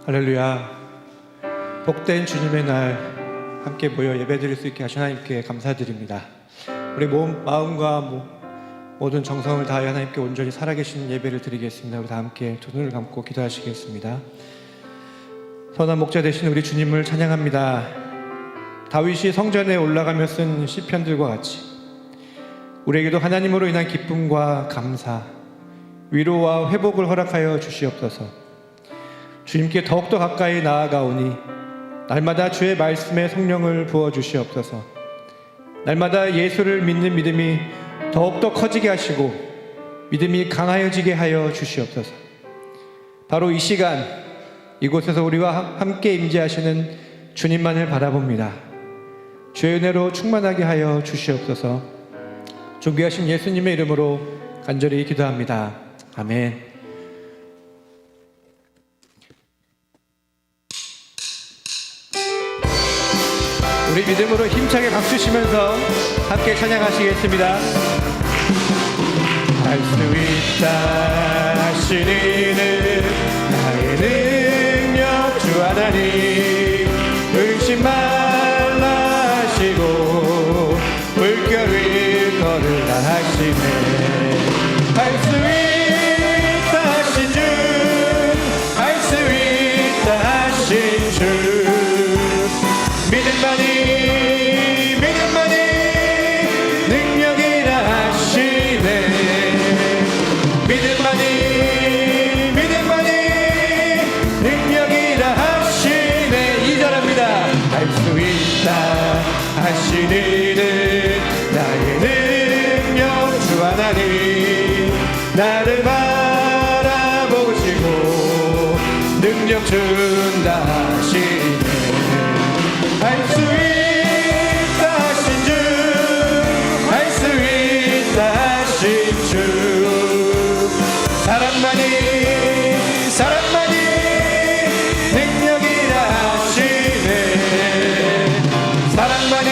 할렐루야. 복된 주님의 날 함께 모여 예배드릴 수 있게 하신 하나님께 감사드립니다. 우리 마음과 모든 정성을 다하여 하나님께 온전히 살아계시는 예배를 드리겠습니다. 우리 다 함께 두 눈을 감고 기도하시겠습니다. 선한 목자 되신 우리 주님을 찬양합니다. 다윗이 성전에 올라가며 쓴 시편들과 같이 우리에게도 하나님으로 인한 기쁨과 감사, 위로와 회복을 허락하여 주시옵소서. 주님께 더욱더 가까이 나아가오니 날마다 주의 말씀에 성령을 부어주시옵소서. 날마다 예수를 믿는 믿음이 더욱더 커지게 하시고 믿음이 강하여지게 하여 주시옵소서. 바로 이 시간 이곳에서 우리와 함께 임재하시는 주님만을 바라봅니다. 주의 은혜로 충만하게 하여 주시옵소서. 존귀하신 예수님의 이름으로 간절히 기도합니다. 아멘. 우리 믿음으로 힘차게 박수 치면서 함께 찬양하시겠습니다. 할 수 있다 하시는 나의 능력 주 하나님, 의심 말라 하시고 물결을 걸으라 하시네. 할 수 있다 하신 주, 할 수 있다 하신 주, 믿음만이 능력이라 하시네. 믿음만이 능력이라 하시네. 이절합니다. 할 수 있다 하시는 나의 능력 주 하나님, 나를 바라보시고 능력 준다 하시네. 할 수 있다 하신 주, 할 수 있다 하신 주, 사랑만이 능력이라 하시네. 사랑만이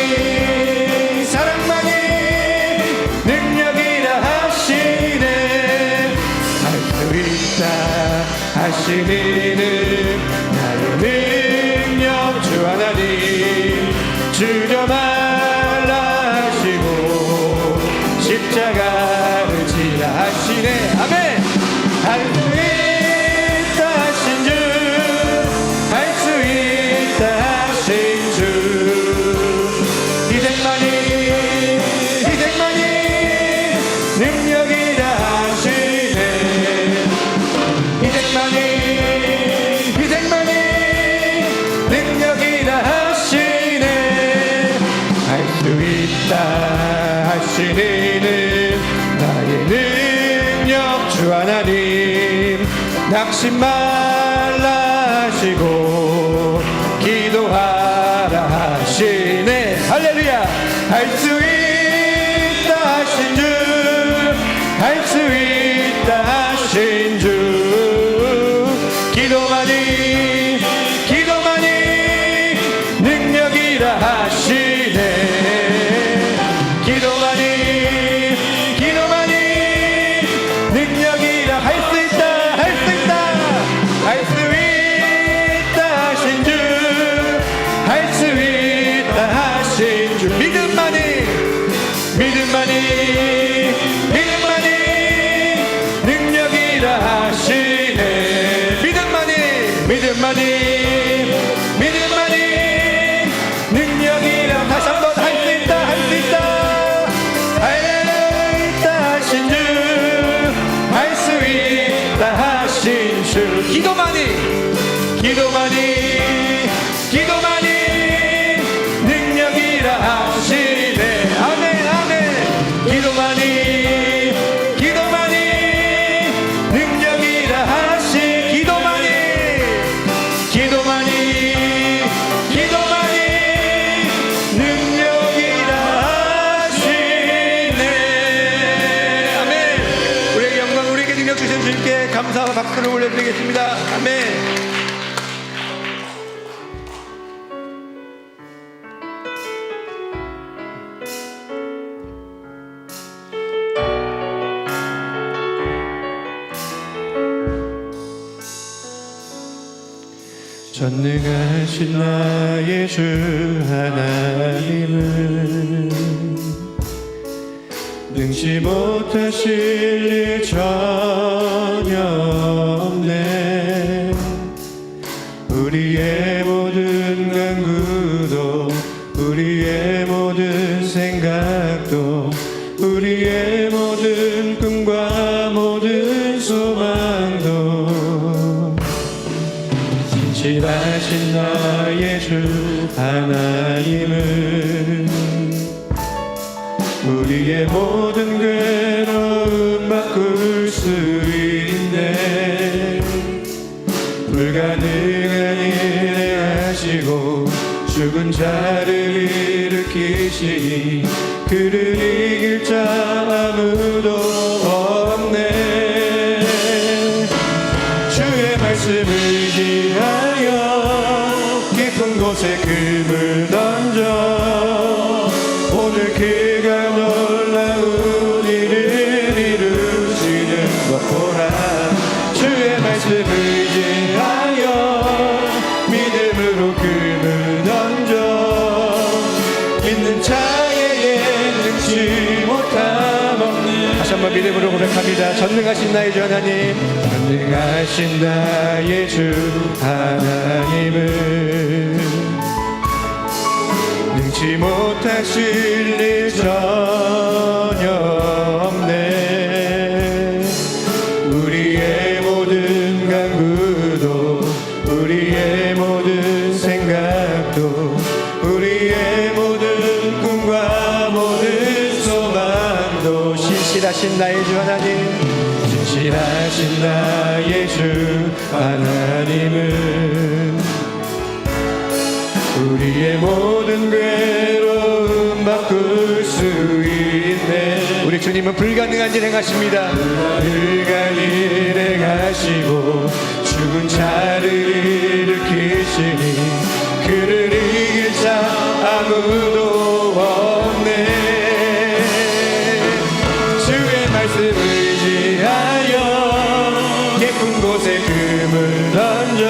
능력이라 하시네. 할 수 있다 하시는 나의 능력 주 하나님, 주려 말라 하시고 십자가를 지라 하시네. 아멘. 할 수 있다 하신 주, 할 수 있다 하신 주, 희생만이 능력이라 하시네. 희생만이 능력이라 하시네. 할 수 있다 하시는 나의 능력 주 하나님, 낙심 말라 하시고 기도하라 하시네. 할렐루야. 할 수 있다 하신 주, 할 수 있다 하신 주, 기도만이 능력이라 하시네. 기도만이 능력이라 할 수 있다 하신 주, 할 수 있다 하신 주, 믿음만이 능력이라 하시네. 믿음만이 능력이라. 다시 한번 할 수 있다 하신 주, 할 수 있다 하신 주, 기도만이 능력이라 하시네. 아멘. 기도만이 능력이라 하시. 기도만이 능력이라 하시네. 아멘. 우리에게 영광, 우리에게 능력 주신 주님께 감사와 박수를 올려드리겠습니다. 아멘. 전능하신 나의 주 하나님은 능치 못하실 일 전혀 없네. 우리의 모든 간구도 우리의 모든 생각도 우리의 모든 꿈과 모든 소망도 진실하신 나의 주 하나님은 우리의 모든 괴로움 바꿀 수 있네. 불가능한 일을 하시고 죽은 자를 일으키시니 그를 이길 자 아무도 없네. 주의 말씀을 의지하여 깊은 곳에 금을 던져 오늘 그가 놀라운 일을 이루시는 것 보라. 주의 말씀을 의지하여 믿음으로 금을 던져 믿는 자에게 능치 못함 없는. 다시 한번 믿음으로 고백합니다. 전능하신 나의 주 하나님, 전능하신 나의 주 하나님은 능치 못하실 일 전혀 없네. 우리의 모든 간구도 우리의 모든 생각도 우리의 모든 꿈과 모든 소망도 신실하신 나의 주 하나님, 신실하신 나의 주 하나님은 우리의 모든 괴로움 바꿀 수 있네. 우리 주님은 불가능한 일 행하십니다. 불가능한 일 행하시고 죽은 자를 일으키시니 그를 이길 자 아무도 없네. 주의 말씀 의지하여 깊은 곳에 금을 던져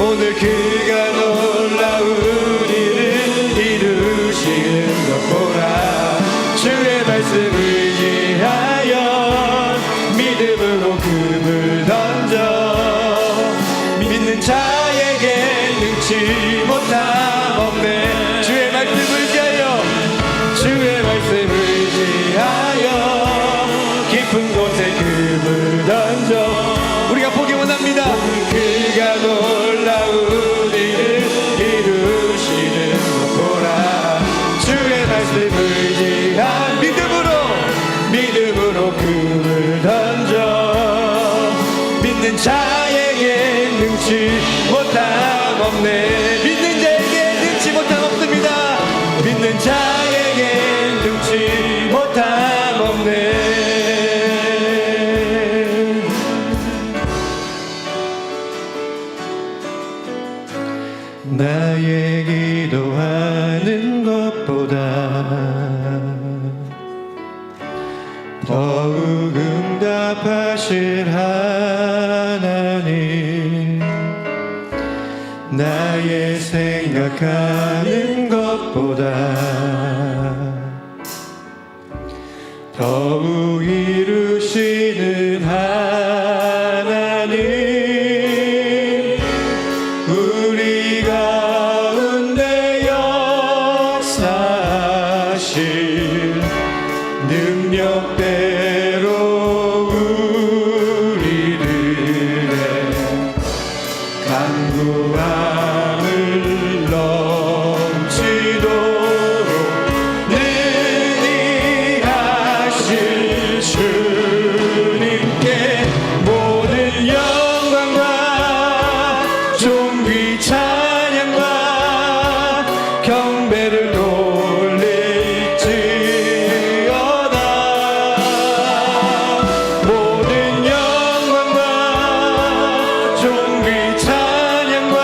오늘 그가 놀라운 일을 이루시는 것 보라. 주의 말씀 의지하여 믿음으로 금을 던져 믿는 자에게 능치 못함 없네. 주의 말씀 의지하여 주의 말씀 의지하여 깊은 곳에 금을 던져 우리가 보기 원합니다. 그가 놀라운 일을 이루시는 것 보라. 주의 말씀 의지한 믿음으로 금을 던져 믿는 자에게 능치 못함 없네. 믿는 자에게 능치 못함 없습니다. 믿는 자에게 능치 못함 없네. 나의 기도하는 것보다 더욱 응답하실 하나님, 나의 생각하는 것보다 더욱 이루시는 하나님, 우리 가운데 역사하실 능력대로 우리들의 간구함을 넘치도록 능히 하실 주님께 모든 영광과 존귀 찬양과 경배를 돌릴지어다. 모든 영광과 존귀 찬양과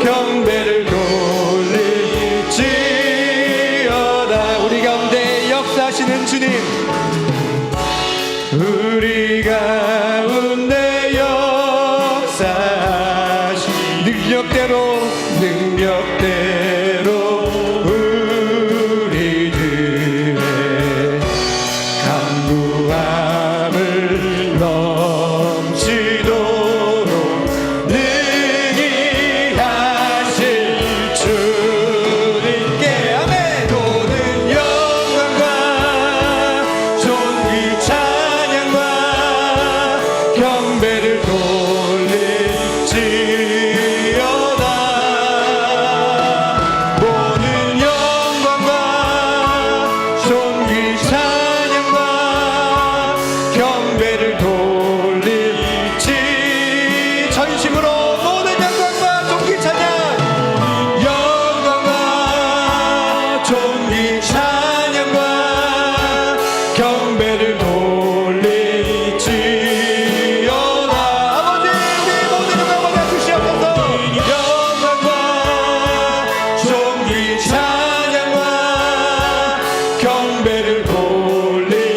경배를 돌릴지어다. 우리 가운데 역사하시는 주님, 우리 가운데 역사 경배를 돌릴지어다.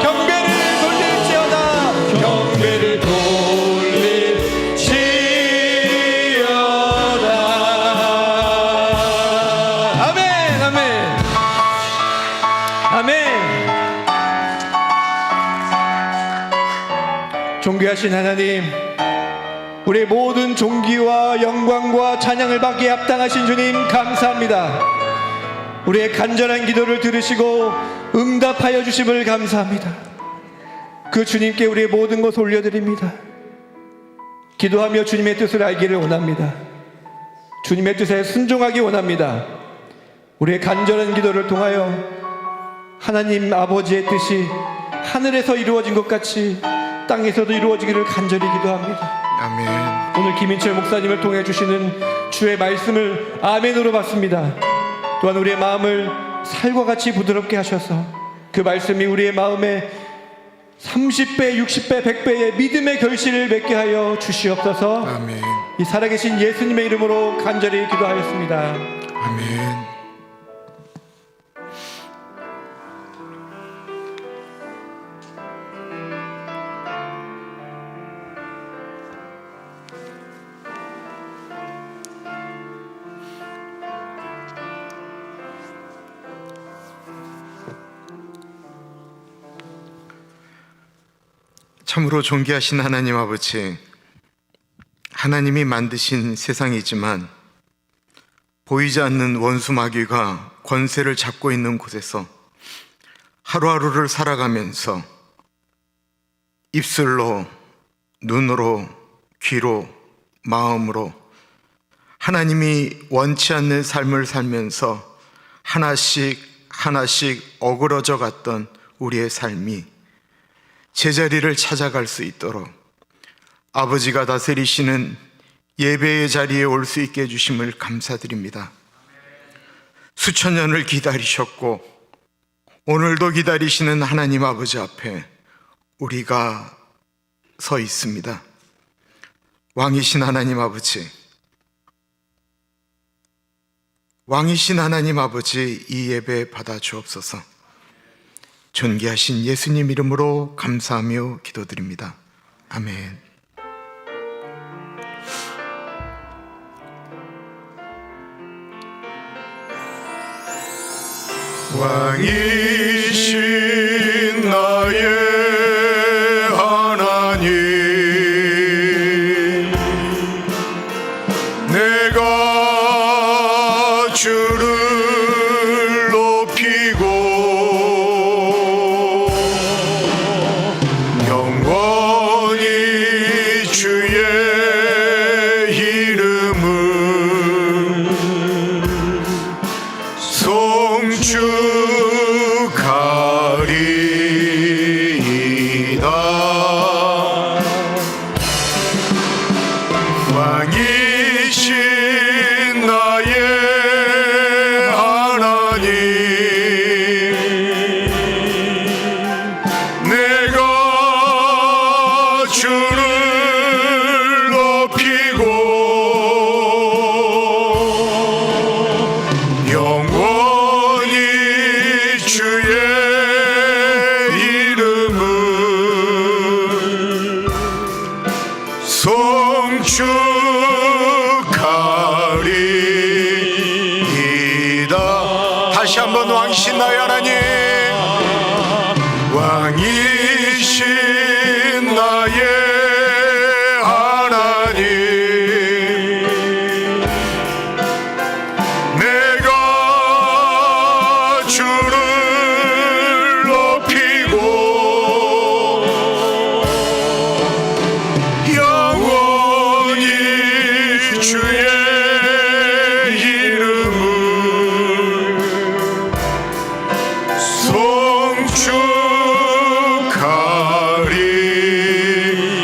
경배를 돌릴지어다. 경배를 돌릴지어다. 아멘, 아멘, 아멘. 존귀하신 하나님, 우리의 모든 존귀와 영광과 찬양을 받기에 합당하신 주님 감사합니다. 우리의 간절한 기도를 들으시고 응답하여 주심을 감사합니다. 그 주님께 우리의 모든 것을 올려드립니다. 기도하며 주님의 뜻을 알기를 원합니다. 주님의 뜻에 순종하기 원합니다. 우리의 간절한 기도를 통하여 하나님 아버지의 뜻이 하늘에서 이루어진 것 같이 땅에서도 이루어지기를 간절히 기도합니다. 아멘. 오늘 김인철 목사님을 통해 주시는 주의 말씀을 아멘으로 받습니다. 또한 우리의 마음을 살과 같이 부드럽게 하셔서 그 말씀이 우리의 마음에 30배, 60배, 100배의 믿음의 결실을 맺게 하여 주시옵소서. 아멘. 이 살아계신 예수님의 이름으로 간절히 기도하였습니다. 아멘. 참으로 존귀하신 하나님 아버지, 하나님이 만드신 세상이지만 보이지 않는 원수 마귀가 권세를 잡고 있는 곳에서 하루하루를 살아가면서 입술로, 눈으로, 귀로, 마음으로 하나님이 원치 않는 삶을 살면서 하나씩 하나씩 어그러져 갔던 우리의 삶이 제자리를 찾아갈 수 있도록 아버지가 다스리시는 예배의 자리에 올 수 있게 해주심을 감사드립니다. 수천 년을 기다리셨고 오늘도 기다리시는 하나님 아버지 앞에 우리가 서 있습니다. 왕이신 하나님 아버지, 왕이신 하나님 아버지, 이 예배 받아 주옵소서. 존귀하신 예수님 이름으로 감사하며 기도드립니다. 아멘. 왕이신 나의 하나님, 내가 주를 높이고 영원히 주의 이름을 송축하리이다. 왕이신 나의 하나님, 내가 주를 높이고 영원히 주의 이름을 송축하리이다. 다시 한번 왕이신 나의 하나님, 왕이신 나의 하나님, 내가 주를 높이고 영원히 주의 이름을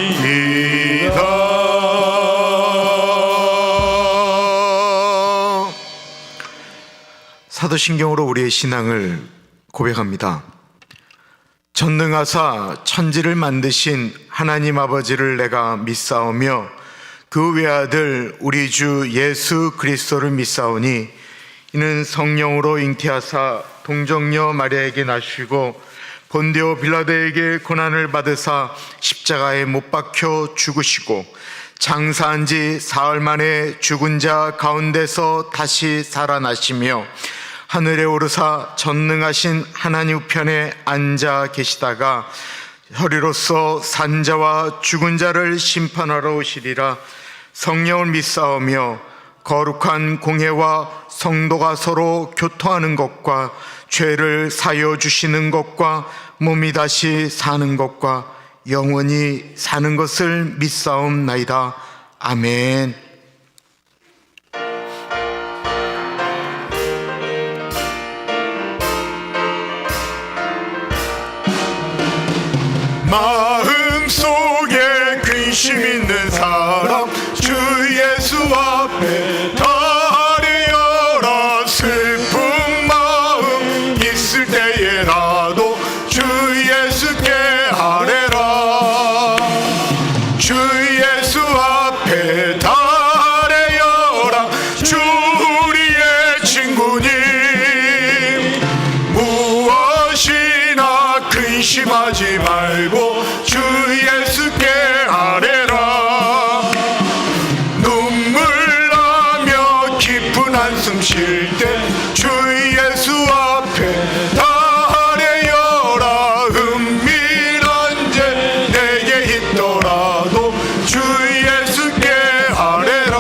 송축하리이다. 사도신경으로 우리의 신앙을 고백합니다. 전능하사 천지를 만드신 하나님 아버지를 내가 믿사오며 그 외아들 우리 주 예수 그리스도를 믿사오니 이는 성령으로 잉태하사 동정녀 마리아에게 나시고 본디오 빌라도에게 고난을 받으사 십자가에 못 박혀 죽으시고 장사한 지 사흘 만에 죽은 자 가운데서 다시 살아나시며 하늘에 오르사 전능하신 하나님 우편에 앉아 계시다가 허리로서 산자와 죽은 자를 심판하러 오시리라. 성령을 믿사오며 거룩한 공회와 성도가 서로 교통하는 것과 죄를 사여 주시는 것과 몸이 다시 사는 것과 영원히 사는 것을 믿사옵나이다. 아멘. 마음속에 근심 있는 사람 주 예수 앞에 달려라. 슬픈 마음 있을 때에라도 주 예수께 아뢰라. 주 예수 앞에 달려라. 주 우리의 친구님 무엇이나 근심하지 말고 주 예수께 아뢰라. 눈물 나며 깊은 한숨 쉴 때 주 예수 앞에 달려라. 은밀한 죄 내게 있더라도 주 예수께 아뢰라.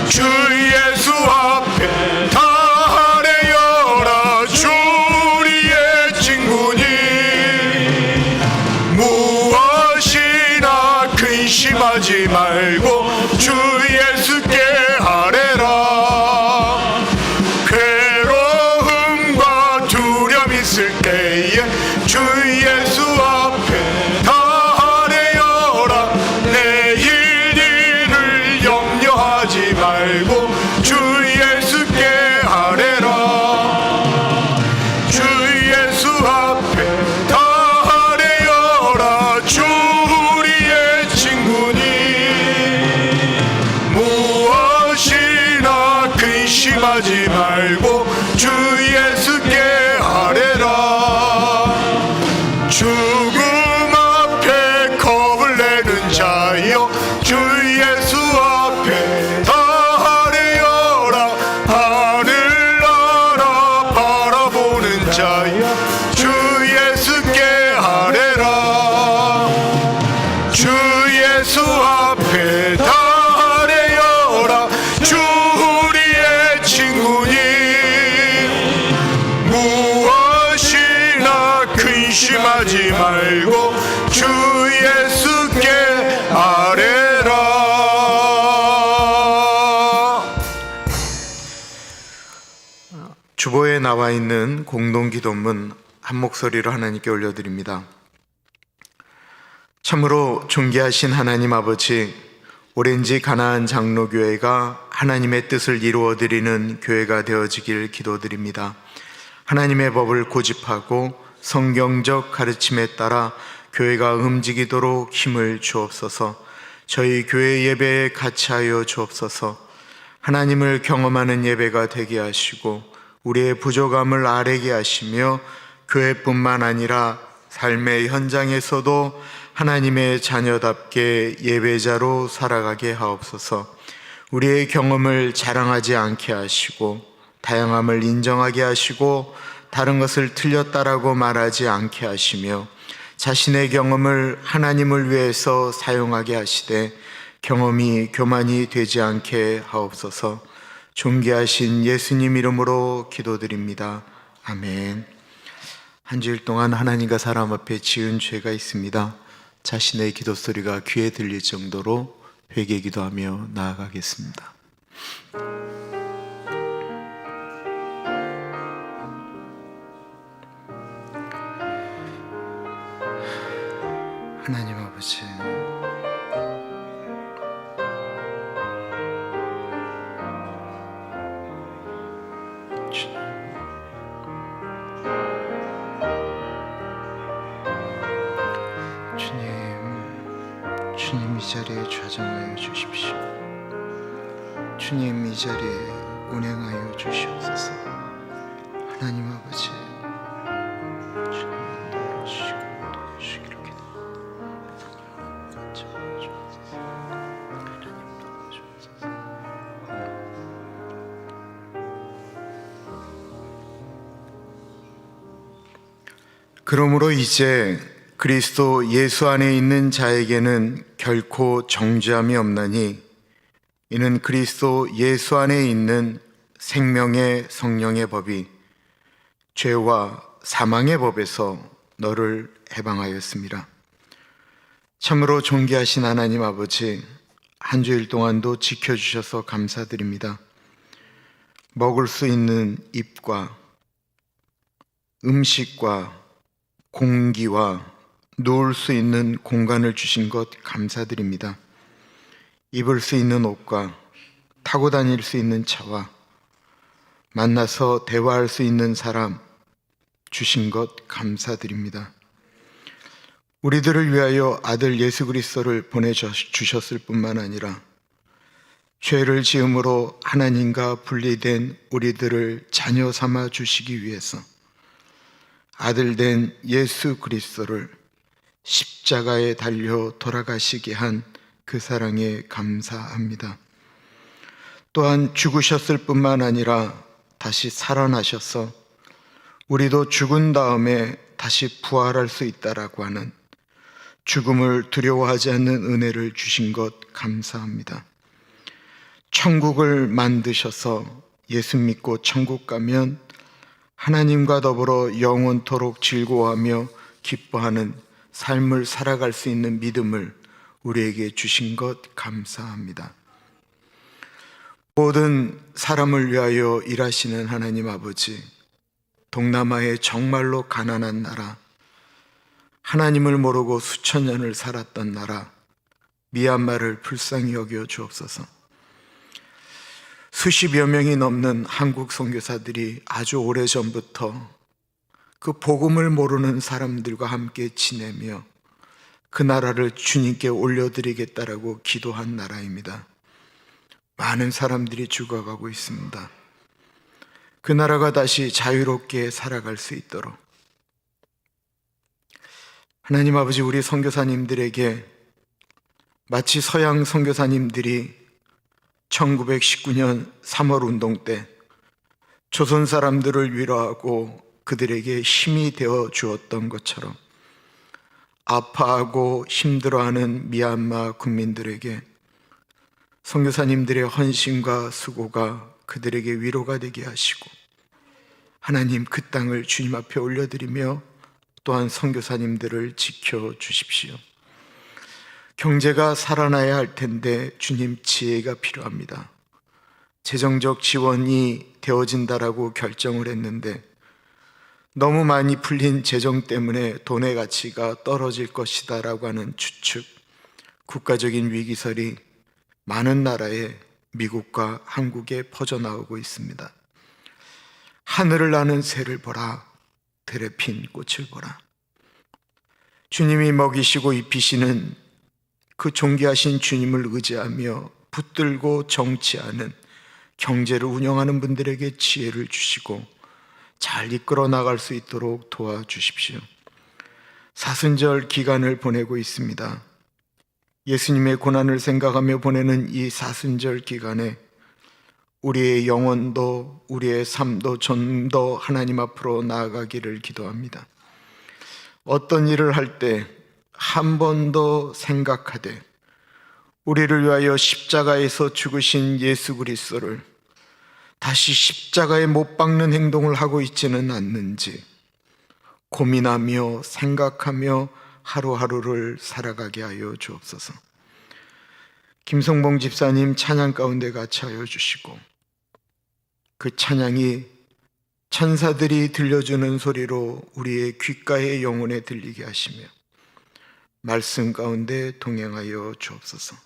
주 예수 앞에 달려라. 주 우리의 친구님 무엇이나 근심하지 말고 주 예수께 아뢰라. 괴로움과 두려움 있을 때에 주 예수 앞에 달려라. 내일 일을 염려하지 말고 주 예수께 아뢰라. 주 예수 앞에 달려라. 주 우리의 친구님 무엇이나 근심하지 말고 주 예수께 아뢰라. 죽음 앞에 겁을 내는 자여 주 예수 앞에 달려라. 하늘 나라 바라보는 자여 주 예수께 아뢰라. 주 예수 앞에 달려라. 주 우리의 친구님 무엇이나 근심하지 말고 주 예수께 아뢰라. 주보에 나와 있는 공동기도문 한 목소리로 하나님께 올려드립니다. 참으로 존귀하신 하나님 아버지, 오렌지 가나안 장로교회가 하나님의 뜻을 이루어드리는 교회가 되어지길 기도드립니다. 하나님의 법을 고집하고 성경적 가르침에 따라 교회가 움직이도록 힘을 주옵소서. 저희 교회 예배에 같이하여 주옵소서. 하나님을 경험하는 예배가 되게 하시고 우리의 부족함을 아뢰게 하시며 교회뿐만 아니라 삶의 현장에서도 하나님의 자녀답게 예배자로 살아가게 하옵소서. 우리의 경험을 자랑하지 않게 하시고 다양함을 인정하게 하시고 다른 것을 틀렸다라고 말하지 않게 하시며 자신의 경험을 하나님을 위해서 사용하게 하시되 경험이 교만이 되지 않게 하옵소서. 존귀하신 예수님 이름으로 기도드립니다. 아멘. 한 주일 동안 하나님과 사람 앞에 지은 죄가 있습니다. 자신의 기도 소리가 귀에 들릴 정도로 회개 기도하며 나아가겠습니다. 하나님 아버지, 주님 이 자리에 좌정하여 주십시오. 주님 이 자리에 운행하여 주시옵소서. 하나님 아버지, 주님은 도우시고 도우시기를 기도합니다. 같이 도와주옵소서. 하나님 도와주옵소서. 그러므로 이제 그리스도 예수 안에 있는 자에게는 결코 정죄함이 없나니 이는 그리스도 예수 안에 있는 생명의 성령의 법이 죄와 사망의 법에서 너를 해방하였습니다. 참으로 존귀하신 하나님 아버지, 한 주일 동안도 지켜주셔서 감사드립니다. 먹을 수 있는 입과 음식과 공기와 누울 수 있는 공간을 주신 것 감사드립니다. 입을 수 있는 옷과 타고 다닐 수 있는 차와 만나서 대화할 수 있는 사람 주신 것 감사드립니다. 우리들을 위하여 아들 예수 그리스도를 보내주셨을 뿐만 아니라 죄를 지음으로 하나님과 분리된 우리들을 자녀 삼아 주시기 위해서 아들 된 예수 그리스도를 십자가에 달려 돌아가시게 한 그 사랑에 감사합니다. 또한 죽으셨을 뿐만 아니라 다시 살아나셔서 우리도 죽은 다음에 다시 부활할 수 있다라고 하는 죽음을 두려워하지 않는 은혜를 주신 것 감사합니다. 천국을 만드셔서 예수 믿고 천국 가면 하나님과 더불어 영원토록 즐거워하며 기뻐하는 삶을 살아갈 수 있는 믿음을 우리에게 주신 것 감사합니다. 모든 사람을 위하여 일하시는 하나님 아버지, 동남아의 정말로 가난한 나라, 하나님을 모르고 수천 년을 살았던 나라 미얀마를 불쌍히 여겨 주옵소서. 수십여 명이 넘는 한국 선교사들이 아주 오래전부터 그 복음을 모르는 사람들과 함께 지내며 그 나라를 주님께 올려드리겠다라고 기도한 나라입니다. 많은 사람들이 죽어가고 있습니다. 그 나라가 다시 자유롭게 살아갈 수 있도록 하나님 아버지, 우리 선교사님들에게 마치 서양 선교사님들이 1919년 3월 운동 때 조선 사람들을 위로하고 그들에게 힘이 되어 주었던 것처럼 아파하고 힘들어하는 미얀마 국민들에게 선교사님들의 헌신과 수고가 그들에게 위로가 되게 하시고, 하나님 그 땅을 주님 앞에 올려드리며 또한 선교사님들을 지켜주십시오. 경제가 살아나야 할 텐데 주님 지혜가 필요합니다. 재정적 지원이 되어진다라고 결정을 했는데 너무 많이 풀린 재정 때문에 돈의 가치가 떨어질 것이다 라고 하는 추측, 국가적인 위기설이 많은 나라에, 미국과 한국에 퍼져나오고 있습니다. 하늘을 나는 새를 보라, 들에 핀 꽃을 보라. 주님이 먹이시고 입히시는 그 존귀하신 주님을 의지하며 붙들고 정치하는, 경제를 운영하는 분들에게 지혜를 주시고 잘 이끌어 나갈 수 있도록 도와주십시오. 사순절 기간을 보내고 있습니다. 예수님의 고난을 생각하며 보내는 이 사순절 기간에 우리의 영혼도 우리의 삶도 좀 더 하나님 앞으로 나아가기를 기도합니다. 어떤 일을 할 때 한 번 더 생각하되 우리를 위하여 십자가에서 죽으신 예수 그리스도를 다시 십자가에 못 박는 행동을 하고 있지는 않는지 고민하며 생각하며 하루하루를 살아가게 하여 주옵소서. 김성봉 집사님 찬양 가운데 같이 하여 주시고 그 찬양이 천사들이 들려주는 소리로 우리의 귓가에 영혼에 들리게 하시며 말씀 가운데 동행하여 주옵소서.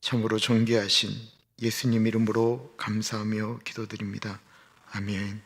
참으로 존귀하신 예수님 이름으로 감사하며 기도드립니다. 아멘.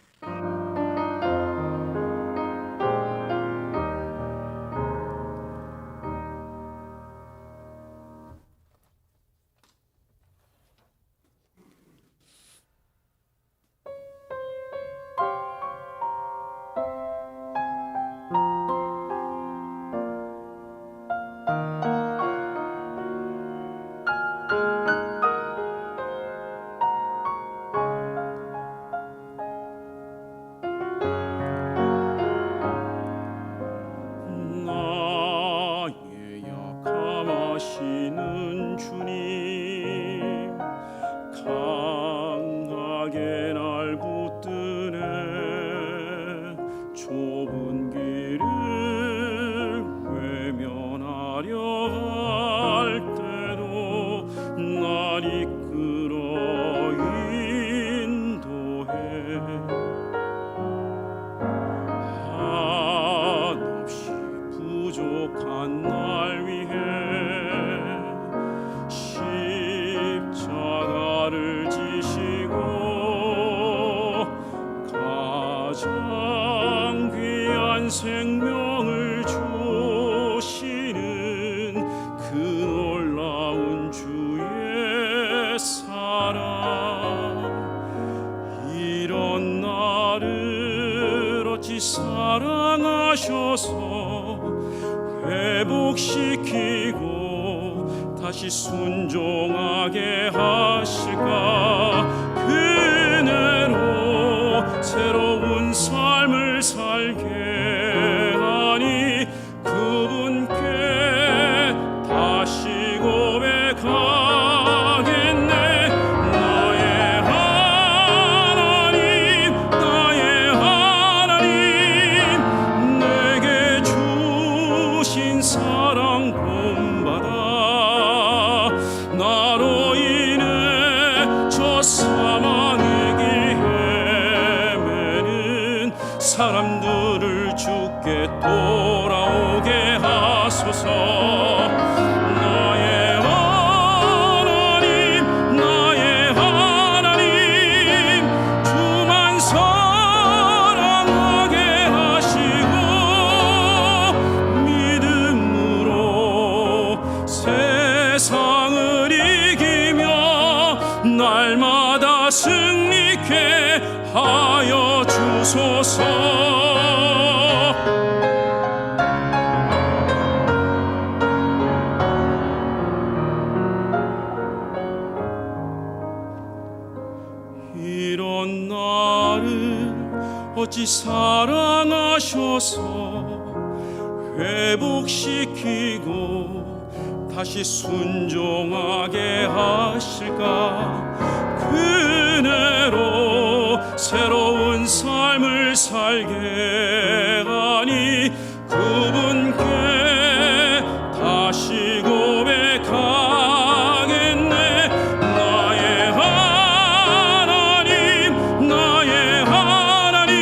생명을 주시는 그 놀라운 주의 사랑, 이런 나를 어찌 사랑하셔서 회복시키고 다시 순종하게 하실까. 그네로 새로운 삶을 살게 하니 그분께 다시 고백하겠네. 나의 하나님, 나의 하나님, 내게 주신 사랑 본받아. 나로 인해 저 사망의 길 헤매는 사람들을 주께 돌아오게 하소서. 나의 하나님, 나의 하나님, 주만 사랑하게 하시고 믿음으로 세상을 이기며 날마다 승리케 하여 주소서. 이런 나를 어찌 사랑하셔서 회복시키고 다시 순종하게 하실까. 그네로 새로운 삶을 살게 하니 그분께 다시 고백하겠네. 나의 하나님, 나의 하나님,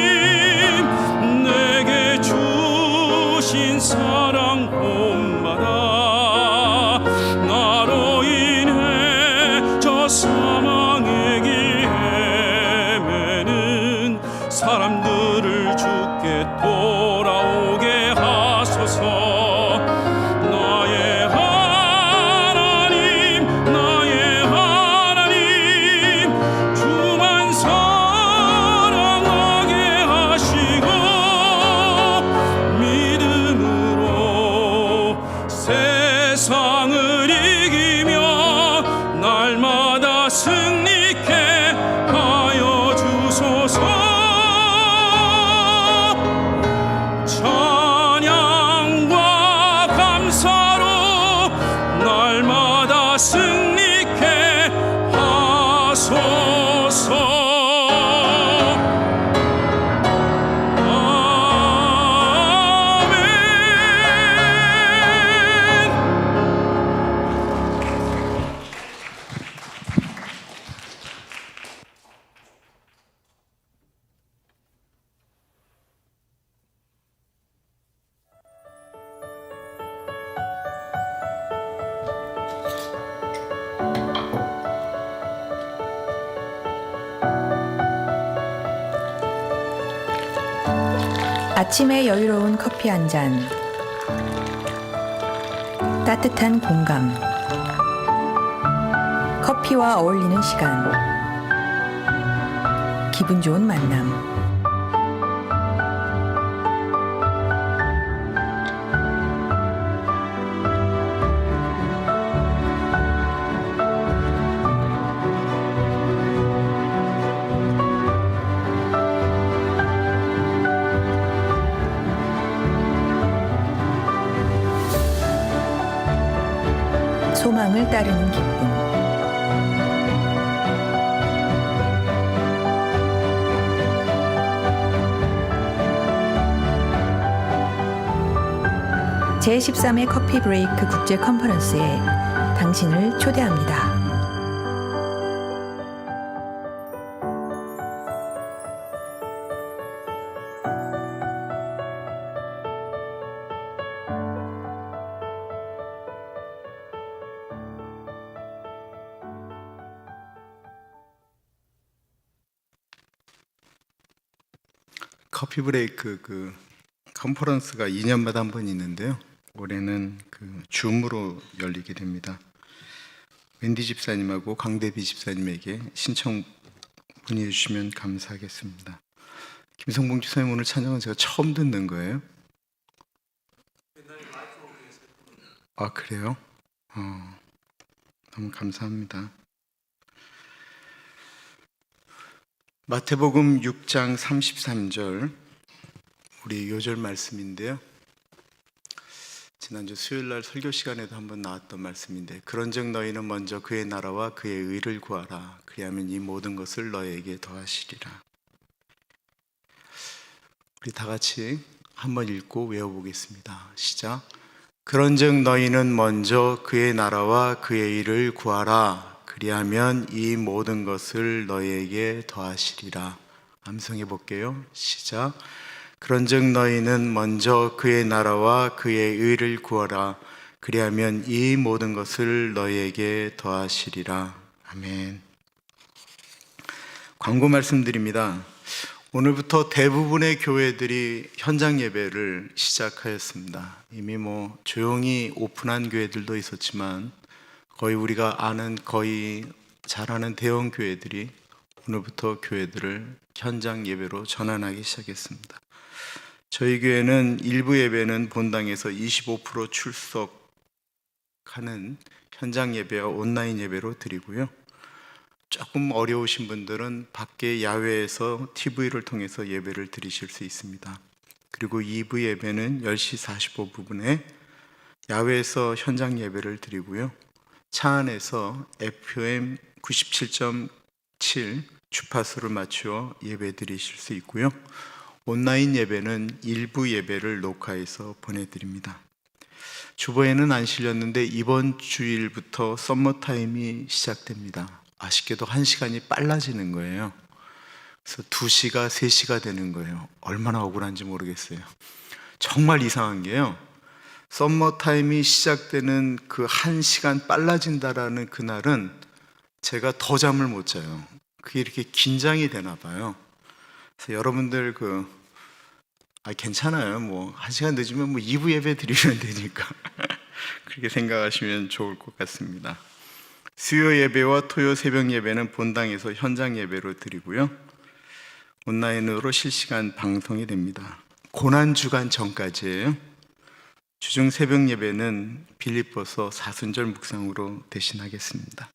내게 주신 사랑 본받아. 나로 인해 저 사망의 길 헤매는 사람들을 주께 돌아오게 하소서. 나의 하나님, 나의 하나님, 주만 사랑하게 하시고 믿음으로 세상을 이기며 날마다 승리케 하여 주소서. 찬양과 감사로 날마다 승리케 하소서. 아멘. 아침에 여유로운 커피 한 잔, 따뜻한 공감, 커피와 어울리는 시간, 기분 좋은 만남. 소망을 따르는 기쁨. 제13회 커피 브레이크 국제 컨퍼런스에 당신을 초대합니다. 커피 브레이크 컨퍼런스가 2년마다 한 번 있는데요. 올해는 그 줌으로 열리게 됩니다. 웬디 집사님하고 강대비 집사님에게 신청 문의해 주시면 감사하겠습니다. 김성봉 집사님 오늘 찬양은 제가 처음 듣는 거예요? 아, 그래요? 너무 감사합니다. 마태복음 6장 33절 우리 요절 말씀인데요. 지난주 수요일날 설교 시간에도 한번 나왔던 말씀인데, 그런즉 너희는 먼저 그의 나라와 그의 의를 구하라. 그리하면 이 모든 것을 너희에게 더하시리라. 우리 다 같이 한번 읽고 외워보겠습니다. 시작. 그런즉 너희는 먼저 그의 나라와 그의 의를 구하라. 그리하면 이 모든 것을 너희에게 더하시리라. 암송해 볼게요. 시작. 그런즉 너희는 먼저 그의 나라와 그의 의를 구하라. 그리하면 이 모든 것을 너희에게 더하시리라. 아멘. 광고 말씀드립니다. 오늘부터 대부분의 교회들이 현장 예배를 시작하였습니다. 이미 조용히 오픈한 교회들도 있었지만 거의 우리가 아는, 거의 잘 아는 대형 교회들이 오늘부터 교회들을 현장 예배로 전환하기 시작했습니다. 저희 교회는 일부 예배는 본당에서 25% 출석하는 현장 예배와 온라인 예배로 드리고요. 조금 어려우신 분들은 밖에 야외에서 TV를 통해서 예배를 드리실 수 있습니다. 그리고 2부 예배는 10시 45분에 야외에서 현장 예배를 드리고요. 차 안에서 FM 97.7 주파수를 맞추어 예배 드리실 수 있고요. 온라인 예배는 일부 예배를 녹화해서 보내드립니다. 주보에는 안 실렸는데 이번 주일부터 썸머타임이 시작됩니다. 아쉽게도 1시간이 빨라지는 거예요. 그래서 2시가 3시가 되는 거예요. 얼마나 억울한지 모르겠어요. 정말 이상한 게요, 썸머타임이 시작되는 그 1시간 빨라진다라는 그날은 제가 더 잠을 못 자요. 그게 이렇게 긴장이 되나 봐요. 그래서 여러분들 괜찮아요. 1시간 늦으면 2부 예배 드리면 되니까 그렇게 생각하시면 좋을 것 같습니다. 수요 예배와 토요 새벽 예배는 본당에서 현장 예배로 드리고요. 온라인으로 실시간 방송이 됩니다. 고난주간 전까지예요. 주중 새벽 예배는 빌립보서 사순절 묵상으로 대신하겠습니다.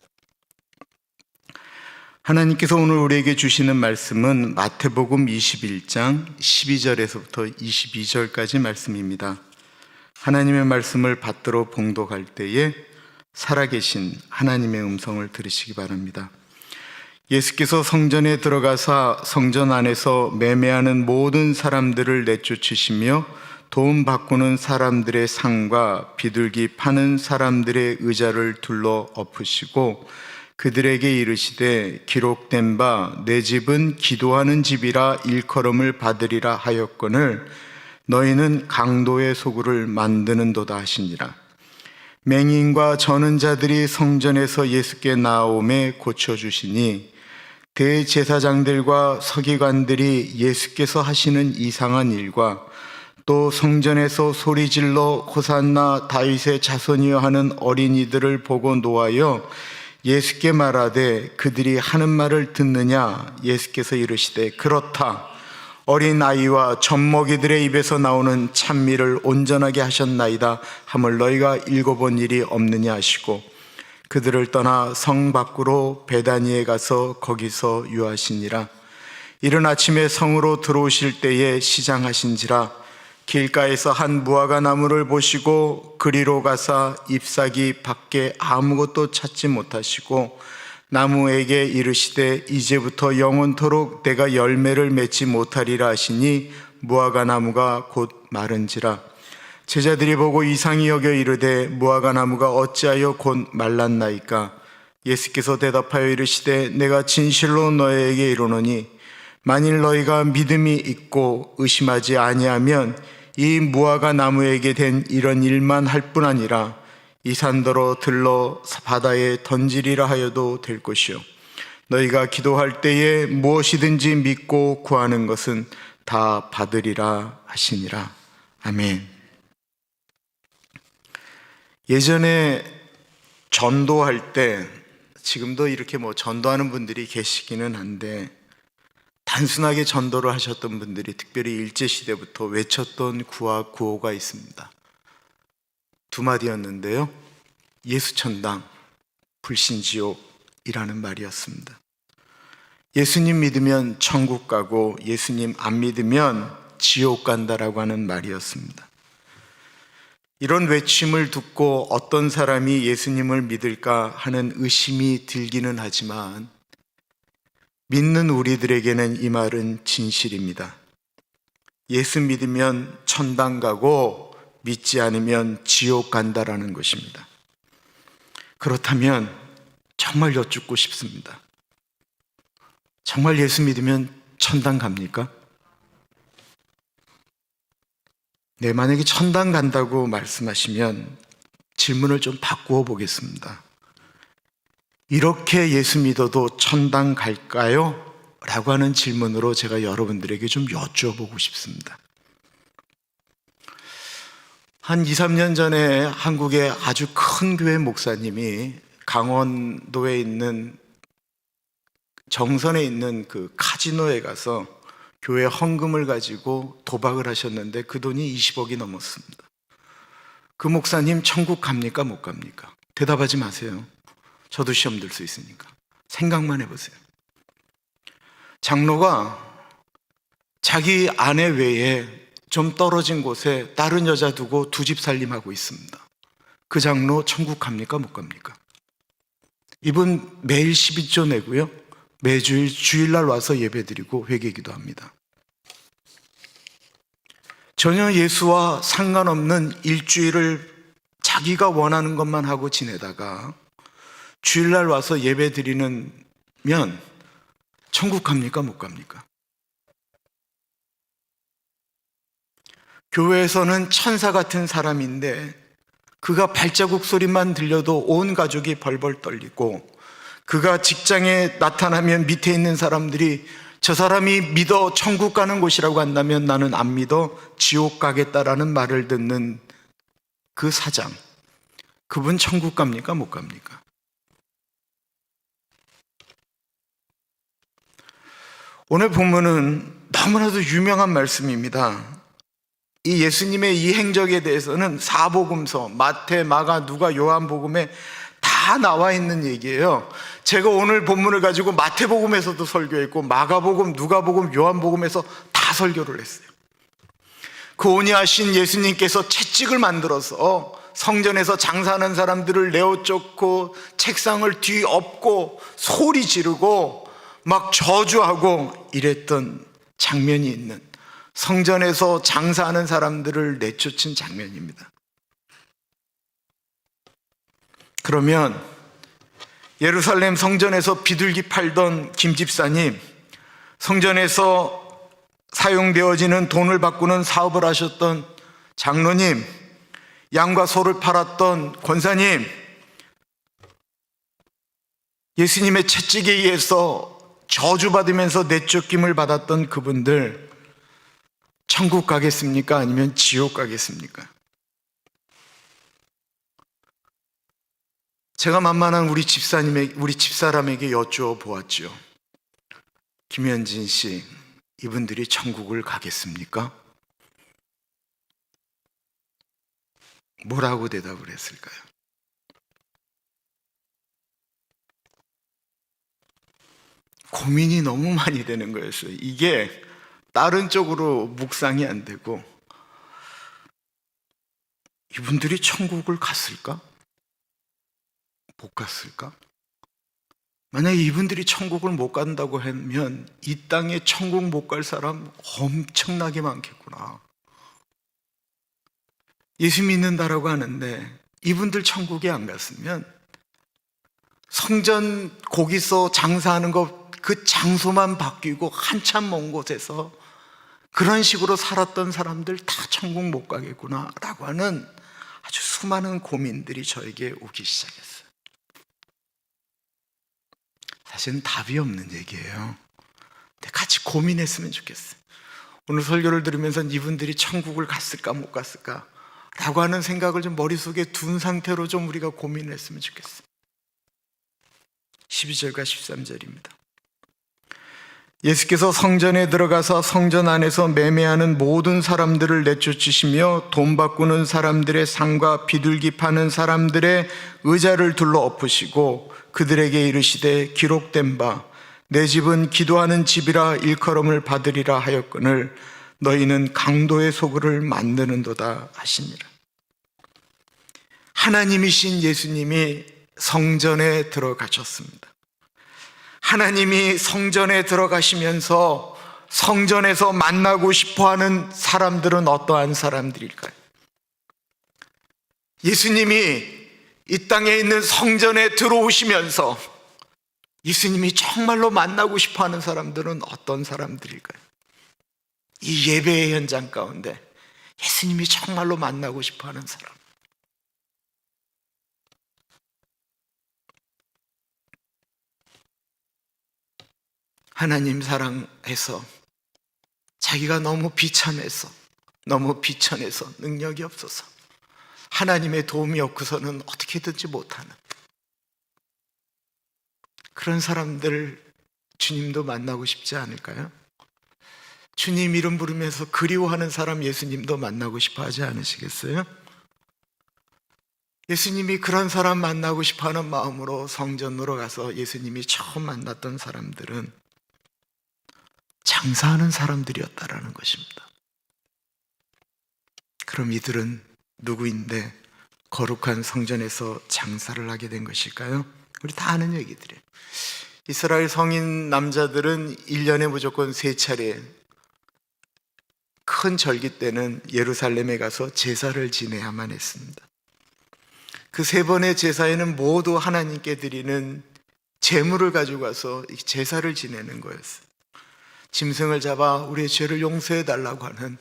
하나님께서 오늘 우리에게 주시는 말씀은 마태복음 21장 12절에서부터 22절까지 말씀입니다. 하나님의 말씀을 받들어 봉독할 때에 살아계신 하나님의 음성을 들으시기 바랍니다. 예수께서 성전에 들어가사 성전 안에서 매매하는 모든 사람들을 내쫓으시며 돈 바꾸는 사람들의 상과 비둘기 파는 사람들의 의자를 둘러 엎으시고 그들에게 이르시되 기록된 바 내 집은 기도하는 집이라 일컬음을 받으리라 하였거늘 너희는 강도의 소굴을 만드는도다 하시니라. 맹인과 저는 자들이 성전에서 예수께 나오매 고쳐주시니 대제사장들과 서기관들이 예수께서 하시는 이상한 일과 또 성전에서 소리질러 호산나 다윗의 자손이여 하는 어린이들을 보고 노하여 예수께 말하되 그들이 하는 말을 듣느냐. 예수께서 이르시되 그렇다. 어린 아이와 젖먹이들의 입에서 나오는 찬미를 온전하게 하셨나이다 함을 너희가 읽어본 일이 없느냐 하시고 그들을 떠나 성 밖으로 베다니에 가서 거기서 유하시니라. 이른 아침에 성으로 들어오실 때에 시장하신지라. 길가에서 한 무화과 나무를 보시고 그리로 가사 잎사귀 밖에 아무것도 찾지 못하시고 나무에게 이르시되 이제부터 영원토록 내가 열매를 맺지 못하리라 하시니 무화과 나무가 곧 마른지라. 제자들이 보고 이상히 여겨 이르되 무화과 나무가 어찌하여 곧 말랐나이까. 예수께서 대답하여 이르시되 내가 진실로 너희에게 이르노니 만일 너희가 믿음이 있고 의심하지 아니하면 이 무화과 나무에게 된 이런 일만 할 뿐 아니라 이 산더러 들러 바다에 던지리라 하여도 될 것이요 너희가 기도할 때에 무엇이든지 믿고 구하는 것은 다 받으리라 하시니라. 아멘. 예전에 전도할 때, 지금도 이렇게 전도하는 분들이 계시기는 한데, 단순하게 전도를 하셨던 분들이 특별히 일제시대부터 외쳤던 구와 구호가 있습니다. 두 마디였는데요. 예수천당, 불신지옥이라는 말이었습니다. 예수님 믿으면 천국 가고 예수님 안 믿으면 지옥 간다라고 하는 말이었습니다. 이런 외침을 듣고 어떤 사람이 예수님을 믿을까 하는 의심이 들기는 하지만 믿는 우리들에게는 이 말은 진실입니다. 예수 믿으면 천당 가고 믿지 않으면 지옥 간다라는 것입니다. 그렇다면 정말 여쭙고 싶습니다. 정말 예수 믿으면 천당 갑니까? 네, 만약에 천당 간다고 말씀하시면 질문을 좀 바꾸어 보겠습니다. 이렇게 예수 믿어도 천당 갈까요? 라고 하는 질문으로 제가 여러분들에게 좀 여쭈어보고 싶습니다. 한 2, 3년 전에 한국의 아주 큰 교회 목사님이 강원도에 있는 정선에 있는 그 카지노에 가서 교회 헌금을 가지고 도박을 하셨는데 그 돈이 20억이 넘었습니다. 그 목사님 천국 갑니까? 못 갑니까? 대답하지 마세요. 저도 시험 들 수 있으니까. 생각만 해보세요. 장로가 자기 아내 외에 좀 떨어진 곳에 다른 여자 두고 두 집 살림하고 있습니다. 그 장로 천국 갑니까? 못 갑니까? 이분 매일 12조 내고요. 매주일 주일날 와서 예배드리고 회개기도 합니다. 전혀 예수와 상관없는 일주일을 자기가 원하는 것만 하고 지내다가 주일날 와서 예배드리면 천국 갑니까? 못 갑니까? 교회에서는 천사 같은 사람인데 그가 발자국 소리만 들려도 온 가족이 벌벌 떨리고, 그가 직장에 나타나면 밑에 있는 사람들이 저 사람이 믿어 천국 가는 곳이라고 한다면 나는 안 믿어 지옥 가겠다라는 말을 듣는 그 사장, 그분 천국 갑니까? 못 갑니까? 오늘 본문은 너무나도 유명한 말씀입니다. 이 예수님의 이 행적에 대해서는 사복음서, 마태, 마가, 누가, 요한복음에 다 나와 있는 얘기예요. 제가 오늘 본문을 가지고 마태복음에서도 설교했고 마가복음, 누가복음, 요한복음에서 다 설교를 했어요. 그 온유하신 예수님께서 채찍을 만들어서 성전에서 장사하는 사람들을 내어 쫓고 책상을 뒤엎고 소리 지르고 막 저주하고 이랬던 장면이 있는, 성전에서 장사하는 사람들을 내쫓은 장면입니다. 그러면 예루살렘 성전에서 비둘기 팔던 김 집사님, 성전에서 사용되어지는 돈을 바꾸는 사업을 하셨던 장로님, 양과 소를 팔았던 권사님, 예수님의 채찍에 의해서 저주받으면서 내쫓김을 받았던 그분들 천국 가겠습니까? 아니면 지옥 가겠습니까? 제가 만만한 우리 집사람에게 여쭈어 보았죠. 김현진 씨, 이분들이 천국을 가겠습니까? 뭐라고 대답을 했을까요? 고민이 너무 많이 되는 거였어요. 이게 다른 쪽으로 묵상이 안 되고, 이분들이 천국을 갔을까? 못 갔을까? 만약에 이분들이 천국을 못 간다고 하면 이 땅에 천국 못 갈 사람 엄청나게 많겠구나. 예수 믿는다라고 하는데 이분들 천국에 안 갔으면 성전 거기서 장사하는 거 그 장소만 바뀌고 한참 먼 곳에서 그런 식으로 살았던 사람들 다 천국 못 가겠구나 라고 하는 아주 수많은 고민들이 저에게 오기 시작했어요. 사실은 답이 없는 얘기예요. 근데 같이 고민했으면 좋겠어요. 오늘 설교를 들으면서 이분들이 천국을 갔을까 못 갔을까 라고 하는 생각을 좀 머릿속에 둔 상태로 좀 우리가 고민을 했으면 좋겠어요. 12절과 13절입니다. 예수께서 성전에 들어가서 성전 안에서 매매하는 모든 사람들을 내쫓으시며 돈 바꾸는 사람들의 상과 비둘기 파는 사람들의 의자를 둘러 엎으시고 그들에게 이르시되 기록된 바 내 집은 기도하는 집이라 일컬음을 받으리라 하였거늘 너희는 강도의 소굴을 만드는도다 하시니라. 하나님이신 예수님이 성전에 들어가셨습니다. 하나님이 성전에 들어가시면서 성전에서 만나고 싶어하는 사람들은 어떠한 사람들일까요? 예수님이 이 땅에 있는 성전에 들어오시면서 예수님이 정말로 만나고 싶어하는 사람들은 어떤 사람들일까요? 이 예배의 현장 가운데 예수님이 정말로 만나고 싶어하는 사람, 하나님 사랑해서 자기가 너무 비참해서 능력이 없어서 하나님의 도움이 없고서는 어떻게든지 못하는 그런 사람들 주님도 만나고 싶지 않을까요? 주님 이름 부르면서 그리워하는 사람 예수님도 만나고 싶어 하지 않으시겠어요? 예수님이 그런 사람 만나고 싶어 하는 마음으로 성전으로 가서 예수님이 처음 만났던 사람들은 장사하는 사람들이었다라는 것입니다. 그럼 이들은 누구인데 거룩한 성전에서 장사를 하게 된 것일까요? 우리 다 아는 얘기들이에요. 이스라엘 성인 남자들은 1년에 무조건 3차례 큰 절기 때는 예루살렘에 가서 제사를 지내야만 했습니다. 그 3번의 제사에는 모두 하나님께 드리는 제물을 가지고 가서 제사를 지내는 거였어요. 짐승을 잡아 우리의 죄를 용서해 달라고 하는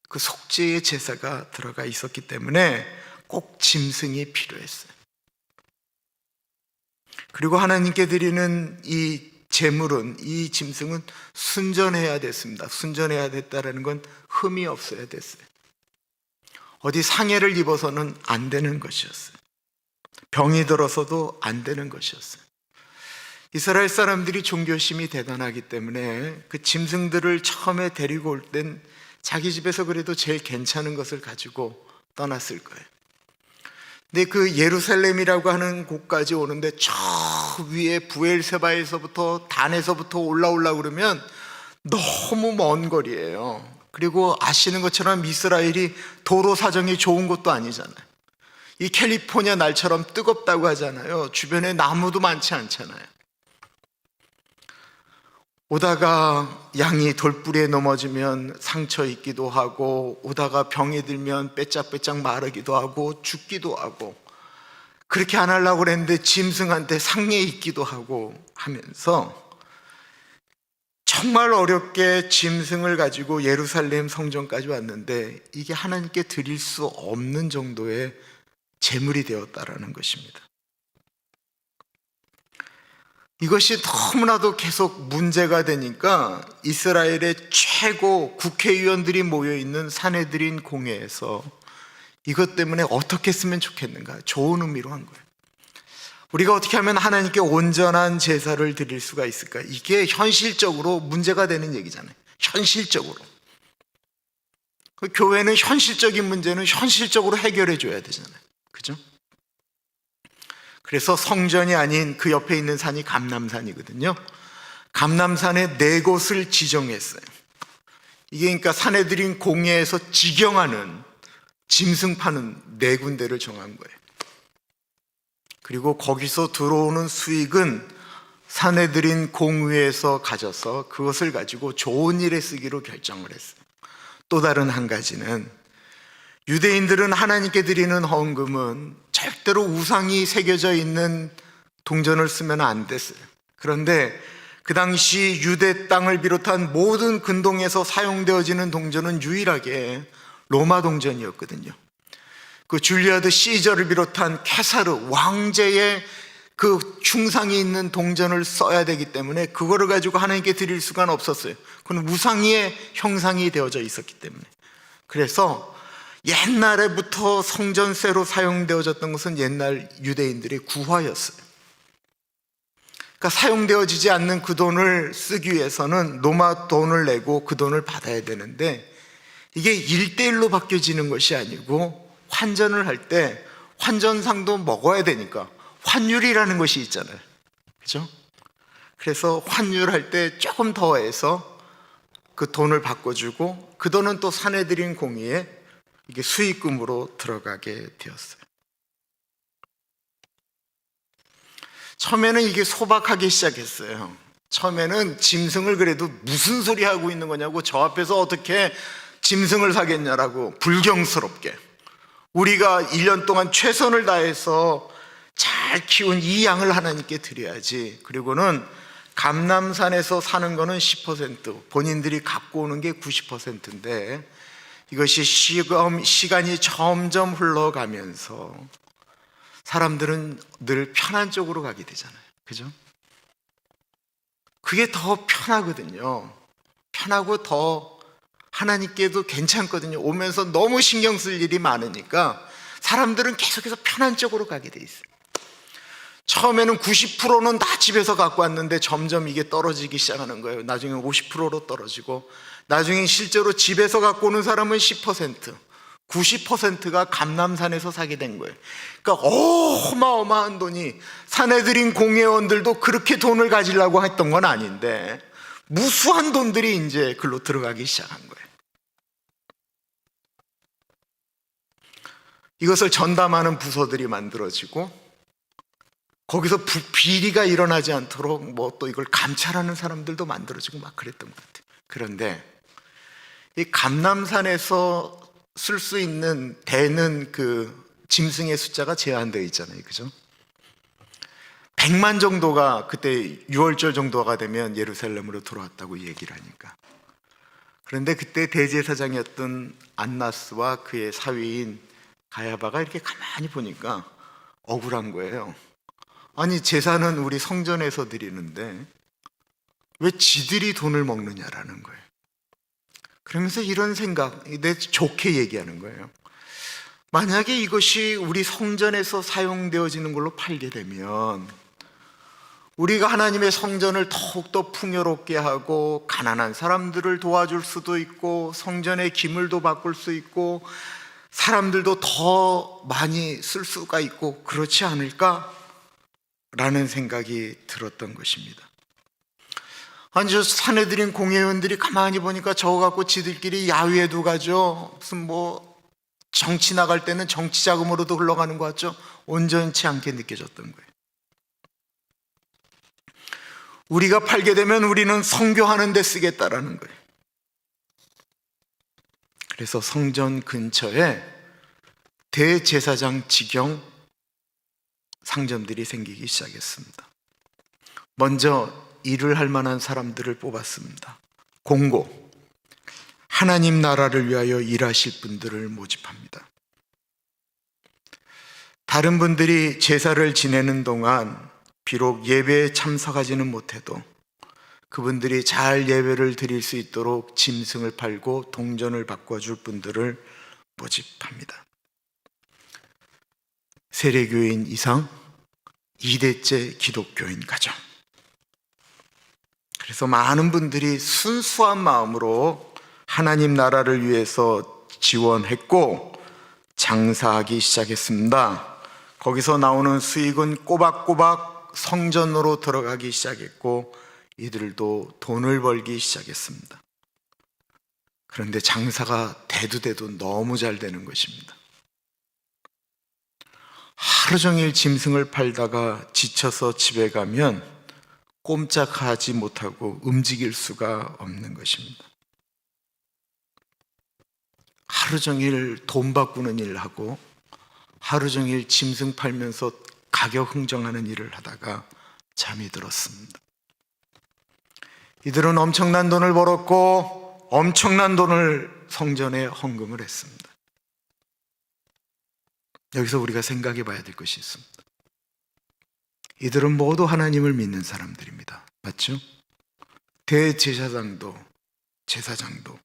그 속죄의 제사가 들어가 있었기 때문에 꼭 짐승이 필요했어요. 그리고 하나님께 드리는 이 제물은, 이 짐승은 순전해야 됐습니다. 순전해야 됐다는 건 흠이 없어야 됐어요. 어디 상해를 입어서는 안 되는 것이었어요. 병이 들어서도 안 되는 것이었어요. 이스라엘 사람들이 종교심이 대단하기 때문에 그 짐승들을 처음에 데리고 올 땐 자기 집에서 그래도 제일 괜찮은 것을 가지고 떠났을 거예요. 근데 그 예루살렘이라고 하는 곳까지 오는데 저 위에 부엘세바에서부터 단에서부터 올라오려고 그러면 너무 먼 거리예요. 그리고 아시는 것처럼 이스라엘이 도로 사정이 좋은 곳도 아니잖아요. 이 캘리포니아 날처럼 뜨겁다고 하잖아요. 주변에 나무도 많지 않잖아요. 오다가 양이 돌부리에 넘어지면 상처 입기도 하고, 오다가 병이 들면 빼짝빼짝 마르기도 하고 죽기도 하고, 그렇게 안 하려고 그랬는데 짐승한테 상해 입기도 하고 하면서 정말 어렵게 짐승을 가지고 예루살렘 성전까지 왔는데 이게 하나님께 드릴 수 없는 정도의 제물이 되었다라는 것입니다. 이것이 너무나도 계속 문제가 되니까 이스라엘의 최고 국회의원들이 모여있는 산헤드린 공회에서 이것 때문에 어떻게 했으면 좋겠는가, 좋은 의미로 한 거예요. 우리가 어떻게 하면 하나님께 온전한 제사를 드릴 수가 있을까? 이게 현실적으로 문제가 되는 얘기잖아요. 현실적으로. 그 교회는 현실적인 문제는 현실적으로 해결해 줘야 되잖아요. 그죠? 그래서 성전이 아닌 그 옆에 있는 산이 감람산이거든요. 감람산에 4곳을 지정했어요. 이게 그러니까 산헤드린 공회에서 지경하는, 짐승 파는 4군데를 정한 거예요. 그리고 거기서 들어오는 수익은 산헤드린 공회에서 가져서 그것을 가지고 좋은 일에 쓰기로 결정을 했어요. 또 다른 한 가지는 유대인들은 하나님께 드리는 헌금은 절대로 우상이 새겨져 있는 동전을 쓰면 안 됐어요. 그런데 그 당시 유대 땅을 비롯한 모든 근동에서 사용되어지는 동전은 유일하게 로마 동전이었거든요. 그 줄리아드 시저를 비롯한 케사르 왕제의 그 충상이 있는 동전을 써야 되기 때문에 그거를 가지고 하나님께 드릴 수가 없었어요. 그건 우상의 형상이 되어져 있었기 때문에. 그래서 옛날에부터 성전세로 사용되어졌던 것은 옛날 유대인들의 구화였어요. 그러니까 사용되어지지 않는 그 돈을 쓰기 위해서는 노마 돈을 내고 그 돈을 받아야 되는데, 이게 1대1로 바뀌어지는 것이 아니고 환전을 할 때 환전상도 먹어야 되니까 환율이라는 것이 있잖아요. 그죠? 그래서 환율할 때 조금 더해서 그 돈을 바꿔주고, 그 돈은 또 사내들인 공의에 이게 수익금으로 들어가게 되었어요. 처음에는 이게 소박하게 시작했어요. 처음에는 짐승을 그래도 무슨 소리 하고 있는 거냐고, 저 앞에서 어떻게 짐승을 사겠냐라고 불경스럽게, 우리가 1년 동안 최선을 다해서 잘 키운 이 양을 하나님께 드려야지. 그리고는 감람산에서 사는 거는 10%, 본인들이 갖고 오는 게 90%인데 이것이 시간이 점점 흘러가면서 사람들은 늘 편한 쪽으로 가게 되잖아요. 그죠? 그게 더 편하거든요. 편하고 더 하나님께도 괜찮거든요. 오면서 너무 신경 쓸 일이 많으니까 사람들은 계속해서 편한 쪽으로 가게 돼 있어요. 처음에는 90%는 다 집에서 갖고 왔는데 점점 이게 떨어지기 시작하는 거예요. 나중에 50%로 떨어지고, 나중에 실제로 집에서 갖고 오는 사람은 10%, 90%가 감람산에서 사게 된 거예요. 그러니까 어마어마한 돈이, 사내들인 공회원들도 그렇게 돈을 가지려고 했던 건 아닌데 무수한 돈들이 이제 글로 들어가기 시작한 거예요. 이것을 전담하는 부서들이 만들어지고, 거기서 비리가 일어나지 않도록 뭐 또 이걸 감찰하는 사람들도 만들어지고 막 그랬던 것 같아요. 그런데 이 감람산에서 쓸 수 있는 되는 그 짐승의 숫자가 제한되어 있잖아요. 그죠? 100만 정도가 그때 6월절 정도가 되면 예루살렘으로 돌아왔다고 얘기를 하니까. 그런데 그때 대제사장이었던 안나스와 그의 사위인 가야바가 이렇게 가만히 보니까 억울한 거예요. 아니, 제사는 우리 성전에서 드리는데 왜 지들이 돈을 먹느냐라는 거예요. 그러면서 이런 생각, 내 좋게 얘기하는 거예요. 만약에 이것이 우리 성전에서 사용되어지는 걸로 팔게 되면 우리가 하나님의 성전을 더욱더 풍요롭게 하고 가난한 사람들을 도와줄 수도 있고 성전의 기물도 바꿀 수 있고 사람들도 더 많이 쓸 수가 있고 그렇지 않을까라는 생각이 들었던 것입니다. 아니, 저 사내들인 공회의원들이 가만히 보니까 저거 갖고 지들끼리 야유회도 가죠. 무슨 뭐 정치 나갈 때는 정치 자금으로도 흘러가는 것 같죠. 온전치 않게 느껴졌던 거예요. 우리가 팔게 되면 우리는 선교하는 데 쓰겠다라는 거예요. 그래서 성전 근처에 대제사장 직영 상점들이 생기기 시작했습니다. 먼저 일을 할 만한 사람들을 뽑았습니다. 공고, 하나님 나라를 위하여 일하실 분들을 모집합니다. 다른 분들이 제사를 지내는 동안 비록 예배에 참석하지는 못해도 그분들이 잘 예배를 드릴 수 있도록 짐승을 팔고 동전을 바꿔줄 분들을 모집합니다. 세례교인 이상 2대째 기독교인 가정. 그래서 많은 분들이 순수한 마음으로 하나님 나라를 위해서 지원했고 장사하기 시작했습니다. 거기서 나오는 수익은 꼬박꼬박 성전으로 들어가기 시작했고 이들도 돈을 벌기 시작했습니다. 그런데 장사가 대두대두 너무 잘 되는 것입니다. 하루 종일 짐승을 팔다가 지쳐서 집에 가면 꼼짝하지 못하고 움직일 수가 없는 것입니다. 하루 종일 돈 바꾸는 일을 하고 하루 종일 짐승 팔면서 가격 흥정하는 일을 하다가 잠이 들었습니다. 이들은 엄청난 돈을 벌었고 엄청난 돈을 성전에 헌금을 했습니다. 여기서 우리가 생각해 봐야 될 것이 있습니다. 이들은 모두 하나님을 믿는 사람들입니다. 맞죠? 대제사장도, 제사장도,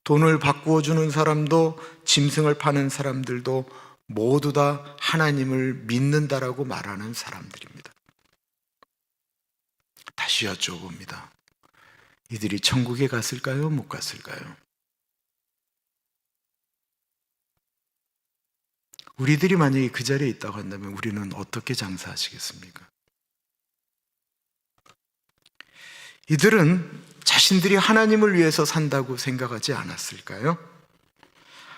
돈을 바꾸어 주는 사람도, 짐승을 파는 사람들도 모두 다 하나님을 믿는다라고 말하는 사람들입니다. 다시 여쭤봅니다. 이들이 천국에 갔을까요? 못 갔을까요? 우리들이 만약에 그 자리에 있다고 한다면 우리는 어떻게 장사하시겠습니까? 이들은 자신들이 하나님을 위해서 산다고 생각하지 않았을까요?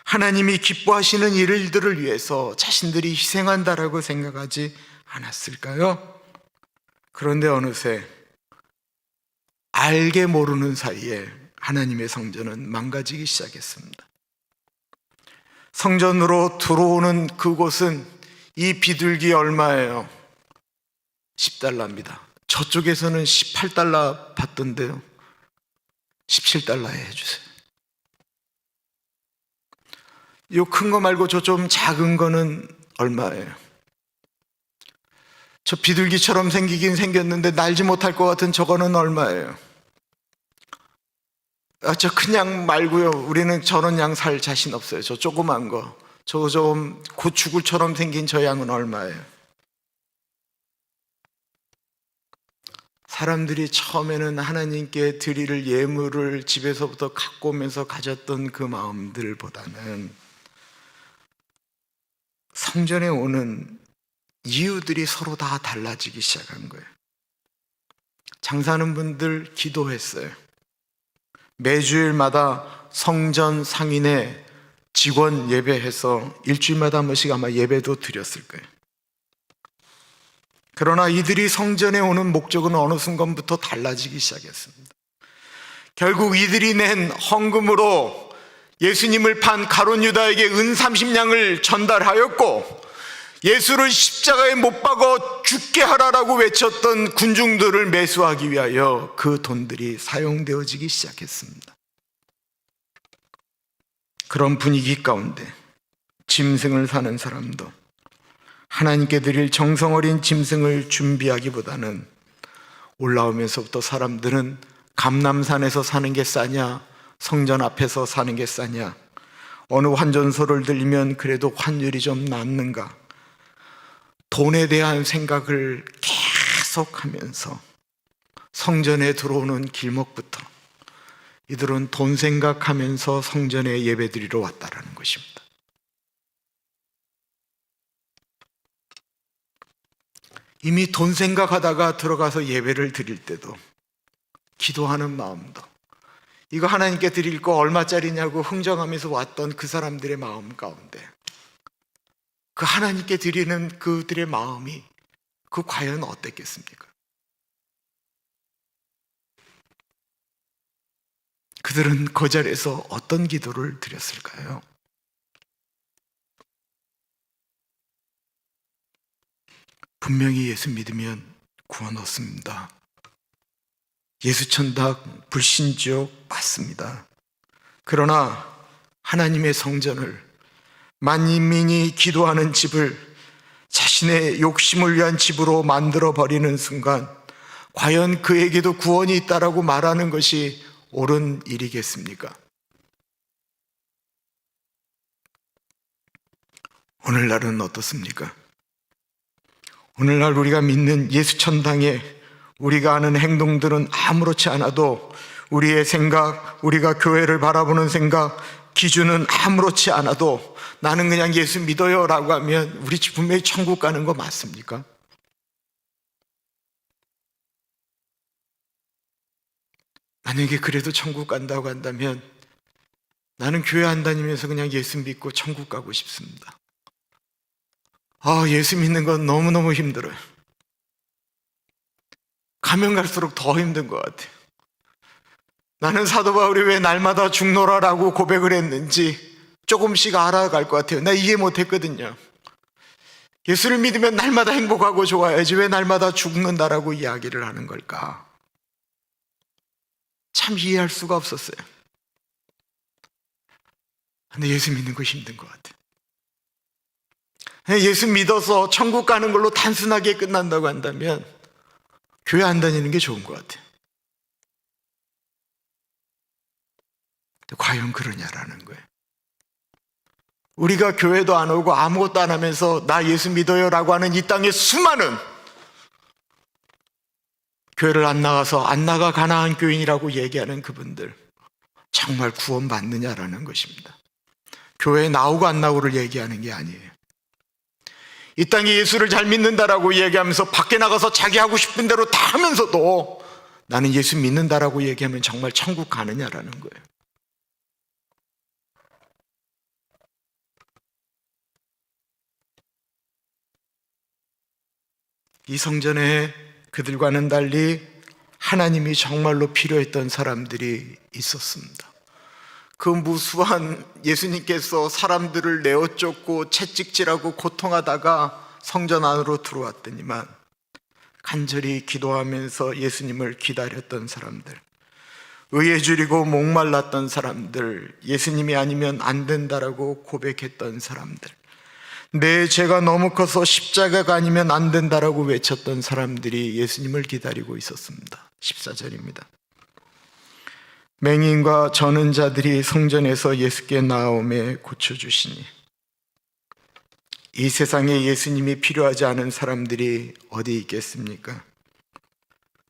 하나님이 기뻐하시는 일들을 위해서 자신들이 희생한다라고 생각하지 않았을까요? 그런데 어느새 알게 모르는 사이에 하나님의 성전은 망가지기 시작했습니다. 성전으로 들어오는 그곳은 이 비둘기 얼마예요? 10달러입니다. 저쪽에서는 18달러 받던데요. 17달러에 해주세요. 이 큰 거 말고 저 좀 작은 거는 얼마예요? 저 비둘기처럼 생기긴 생겼는데 날지 못할 것 같은 저거는 얼마예요? 저 큰 양 말고요. 우리는 저런 양 살 자신 없어요. 저 조그만 거. 저 좀 고추굴처럼 생긴 저 양은 얼마예요? 사람들이 처음에는 하나님께 드릴 예물을 집에서부터 갖고 오면서 가졌던 그 마음들보다는 성전에 오는 이유들이 서로 다 달라지기 시작한 거예요. 장사하는 분들 기도했어요. 매주일마다 성전 상인회 직원 예배해서 일주일마다 한 번씩 아마 예배도 드렸을 거예요. 그러나 이들이 성전에 오는 목적은 어느 순간부터 달라지기 시작했습니다. 결국 이들이 낸 헌금으로 예수님을 판 가룟 유다에게 은 30냥을 전달하였고, 예수를 십자가에 못 박아 죽게 하라라고 외쳤던 군중들을 매수하기 위하여 그 돈들이 사용되어지기 시작했습니다. 그런 분위기 가운데 짐승을 사는 사람도 하나님께 드릴 정성 어린 짐승을 준비하기보다는 올라오면서부터 사람들은 감람산에서 사는 게 싸냐, 성전 앞에서 사는 게 싸냐, 어느 환전소를 들리면 그래도 환율이 좀 낫는가, 돈에 대한 생각을 계속하면서 성전에 들어오는 길목부터 이들은 돈 생각하면서 성전에 예배드리러 왔다라는 것입니다. 이미 돈 생각하다가 들어가서 예배를 드릴 때도, 기도하는 마음도, 이거 하나님께 드릴 거 얼마짜리냐고 흥정하면서 왔던 그 사람들의 마음 가운데 그 하나님께 드리는 그들의 마음이 그 과연 어땠겠습니까? 그들은 그 자리에서 어떤 기도를 드렸을까요? 분명히 예수 믿으면 구원 얻습니다. 예수 천당 불신지옥 맞습니다. 그러나 하나님의 성전을, 만민이 기도하는 집을 자신의 욕심을 위한 집으로 만들어버리는 순간 과연 그에게도 구원이 있다라고 말하는 것이 옳은 일이겠습니까? 오늘날은 어떻습니까? 오늘날 우리가 믿는 예수 천당에 우리가 하는 행동들은 아무렇지 않아도 우리의 생각, 우리가 교회를 바라보는 생각, 기준은 아무렇지 않아도 나는 그냥 예수 믿어요 라고 하면 우리 집 분명히 천국 가는 거 맞습니까? 만약에 그래도 천국 간다고 한다면 나는 교회 안 다니면서 그냥 예수 믿고 천국 가고 싶습니다. 예수 믿는 건 너무너무 힘들어요. 가면 갈수록 더 힘든 것 같아요. 나는 사도 바울이 왜 날마다 죽노라라고 고백을 했는지 조금씩 알아갈 것 같아요. 나 이해 못했거든요. 예수를 믿으면 날마다 행복하고 좋아야지 왜 날마다 죽는다라고 이야기를 하는 걸까? 참 이해할 수가 없었어요. 근데 예수 믿는 거 힘든 것 같아요. 예수 믿어서 천국 가는 걸로 단순하게 끝난다고 한다면 교회 안 다니는 게 좋은 것 같아요. 과연 그러냐라는 거예요. 우리가 교회도 안 오고 아무것도 안 하면서 나 예수 믿어요 라고 하는 이 땅의 수많은, 교회를 안 나가서 안 나가 가나안 교인이라고 얘기하는 그분들, 정말 구원받느냐라는 것입니다. 교회에 나오고 안 나오고를 얘기하는 게 아니에요. 이 땅에 예수를 잘 믿는다라고 얘기하면서 밖에 나가서 자기 하고 싶은 대로 다 하면서도 나는 예수 믿는다라고 얘기하면 정말 천국 가느냐라는 거예요. 이 성전에 그들과는 달리 하나님이 정말로 필요했던 사람들이 있었습니다. 그 무수한 예수님께서 사람들을 내어쫓고 채찍질하고 고통하다가 성전 안으로 들어왔더니만 간절히 기도하면서 예수님을 기다렸던 사람들, 의에 줄이고 목말랐던 사람들, 예수님이 아니면 안 된다라고 고백했던 사람들, 내 죄가 너무 커서 십자가가 아니면 안 된다라고 외쳤던 사람들이 예수님을 기다리고 있었습니다. 14절입니다. 맹인과 저는 자들이 성전에서 예수께 나오매 고쳐주시니. 이 세상에 예수님이 필요하지 않은 사람들이 어디 있겠습니까?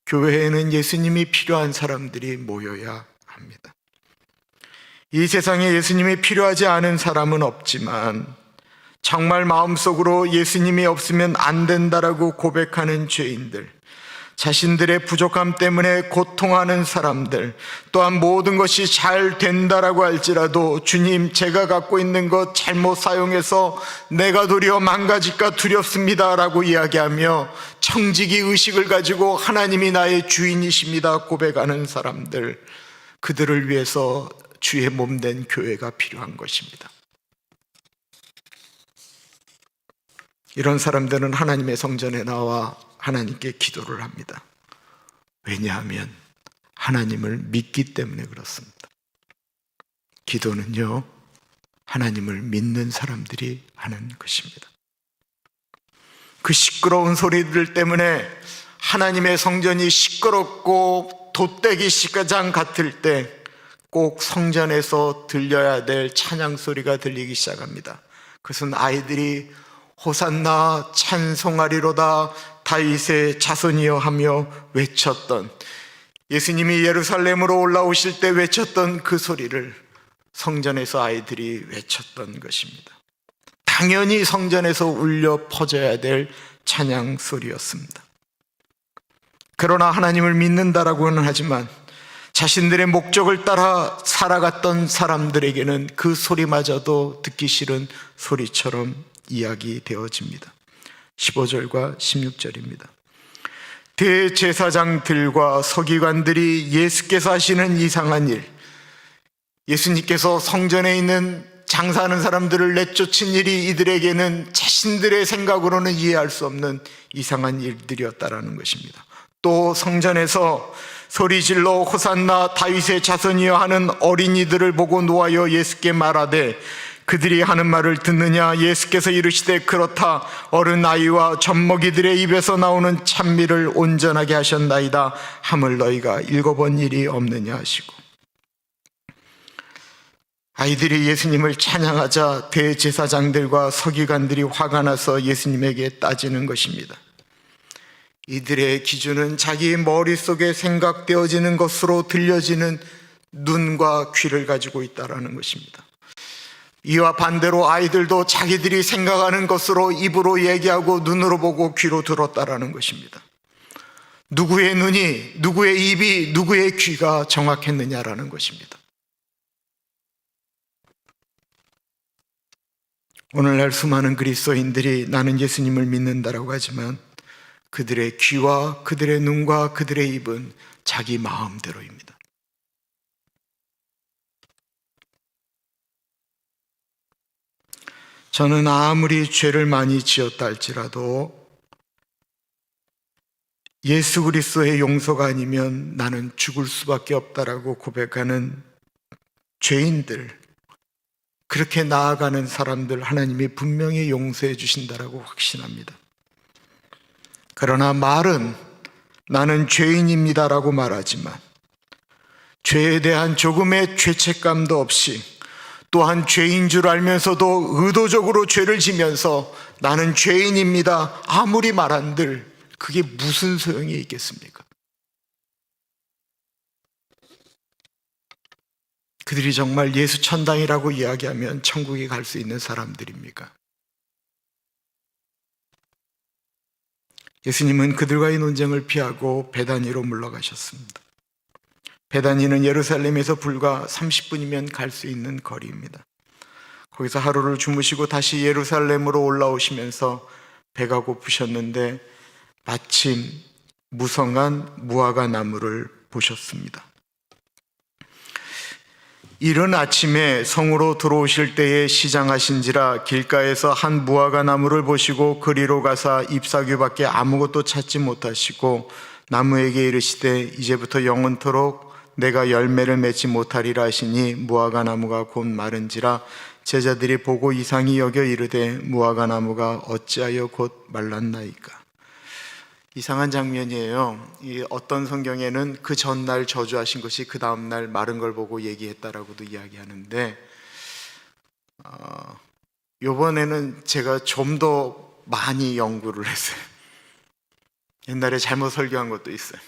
교회에는 예수님이 필요한 사람들이 모여야 합니다. 이 세상에 예수님이 필요하지 않은 사람은 없지만 정말 마음속으로 예수님이 없으면 안 된다라고 고백하는 죄인들, 자신들의 부족함 때문에 고통하는 사람들, 또한 모든 것이 잘 된다라고 할지라도 주님, 제가 갖고 있는 것 잘못 사용해서 내가 도리어 망가질까 두렵습니다 라고 이야기하며 청지기 의식을 가지고 하나님이 나의 주인이십니다 고백하는 사람들, 그들을 위해서 주의 몸된 교회가 필요한 것입니다. 이런 사람들은 하나님의 성전에 나와 하나님께 기도를 합니다. 왜냐하면 하나님을 믿기 때문에 그렇습니다. 기도는요, 하나님을 믿는 사람들이 하는 것입니다. 그 시끄러운 소리들 때문에 하나님의 성전이 시끄럽고 돛대기 시가장 같을 때 꼭 성전에서 들려야 될 찬양 소리가 들리기 시작합니다. 그것은 아이들이 호산나 찬송하리로다 다윗의 자손이여 하며 외쳤던, 예수님이 예루살렘으로 올라오실 때 외쳤던 그 소리를 성전에서 아이들이 외쳤던 것입니다. 당연히 성전에서 울려 퍼져야 될 찬양 소리였습니다. 그러나 하나님을 믿는다라고는 하지만 자신들의 목적을 따라 살아갔던 사람들에게는 그 소리마저도 듣기 싫은 소리처럼 이야기되어집니다. 15절과 16절입니다. 대제사장들과 서기관들이 예수께서 하시는 이상한 일, 예수님께서 성전에 있는 장사하는 사람들을 내쫓은 일이 이들에게는 자신들의 생각으로는 이해할 수 없는 이상한 일들이었다라는 것입니다. 또 성전에서 소리질러 호산나 다윗의 자손이여 하는 어린이들을 보고 놓아여 예수께 말하되, 그들이 하는 말을 듣느냐? 예수께서 이르시되 그렇다. 어른 아이와 젖먹이들의 입에서 나오는 찬미를 온전하게 하셨나이다 함을 너희가 읽어본 일이 없느냐 하시고, 아이들이 예수님을 찬양하자 대제사장들과 서기관들이 화가 나서 예수님에게 따지는 것입니다. 이들의 기준은 자기 머릿속에 생각되어지는 것으로 들려지는 눈과 귀를 가지고 있다는 것입니다. 이와 반대로 아이들도 자기들이 생각하는 것으로 입으로 얘기하고 눈으로 보고 귀로 들었다라는 것입니다. 누구의 눈이, 누구의 입이, 누구의 귀가 정확했느냐라는 것입니다. 오늘날 수많은 그리스도인들이 나는 예수님을 믿는다라고 하지만 그들의 귀와 그들의 눈과 그들의 입은 자기 마음대로입니다. 저는 아무리 죄를 많이 지었다 할지라도 예수 그리스도의 용서가 아니면 나는 죽을 수밖에 없다라고 고백하는 죄인들, 그렇게 나아가는 사람들 하나님이 분명히 용서해 주신다라고 확신합니다. 그러나 말은 나는 죄인입니다라고 말하지만 죄에 대한 조금의 죄책감도 없이, 또한 죄인 줄 알면서도 의도적으로 죄를 지면서 나는 죄인입니다 아무리 말한들 그게 무슨 소용이 있겠습니까? 그들이 정말 예수 천당이라고 이야기하면 천국에 갈 수 있는 사람들입니까? 예수님은 그들과의 논쟁을 피하고 베다니로 물러가셨습니다. 베다니는 예루살렘에서 불과 30분이면 갈 수 있는 거리입니다. 거기서 하루를 주무시고 다시 예루살렘으로 올라오시면서 배가 고프셨는데 마침 무성한 무화과 나무를 보셨습니다. 이른 아침에 성으로 들어오실 때에 시장하신지라 길가에서 한 무화과 나무를 보시고 그리로 가사 잎사귀밖에 아무것도 찾지 못하시고 나무에게 이르시되 이제부터 영원토록 내가 열매를 맺지 못하리라 하시니 무화과 나무가 곧 마른지라 제자들이 보고 이상히 여겨 이르되 무화과 나무가 어찌하여 곧 말랐나이까. 이상한 장면이에요. 어떤 성경에는 그 전날 저주하신 것이 그 다음날 마른 걸 보고 얘기했다라고도 이야기하는데, 이번에는 제가 좀 더 많이 연구를 했어요. 옛날에 잘못 설교한 것도 있어요.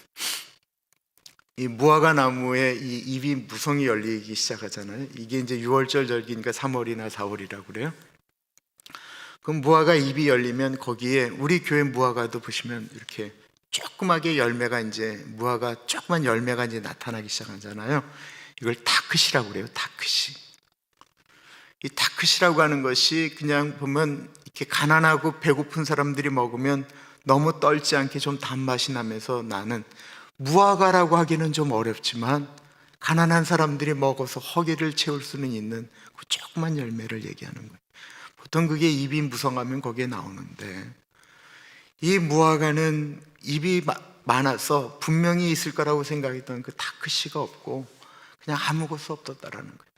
이 무화과 나무에 이 잎이 무성이 열리기 시작하잖아요. 이게 이제 6월절 절기니까 3월이나 4월이라고 그래요. 그럼 무화과 잎이 열리면 거기에 우리 교회 무화과도 보시면 이렇게 조그맣게 열매가 이제 무화과 조그만 열매가 이제 나타나기 시작하잖아요. 이걸 다크시라고 그래요. 다크시. 이 다크시라고 하는 것이 그냥 보면 이렇게 가난하고 배고픈 사람들이 먹으면 너무 떨지 않게 좀 단맛이 나면서 나는 무화과라고 하기는 좀 어렵지만 가난한 사람들이 먹어서 허기를 채울 수는 있는 그 조그만 열매를 얘기하는 거예요. 보통 그게 잎이 무성하면 거기에 나오는데, 이 무화과는 잎이 많아서 분명히 있을 거라고 생각했던 그 다크씨가 없고 그냥 아무것도 없었다라는 거예요.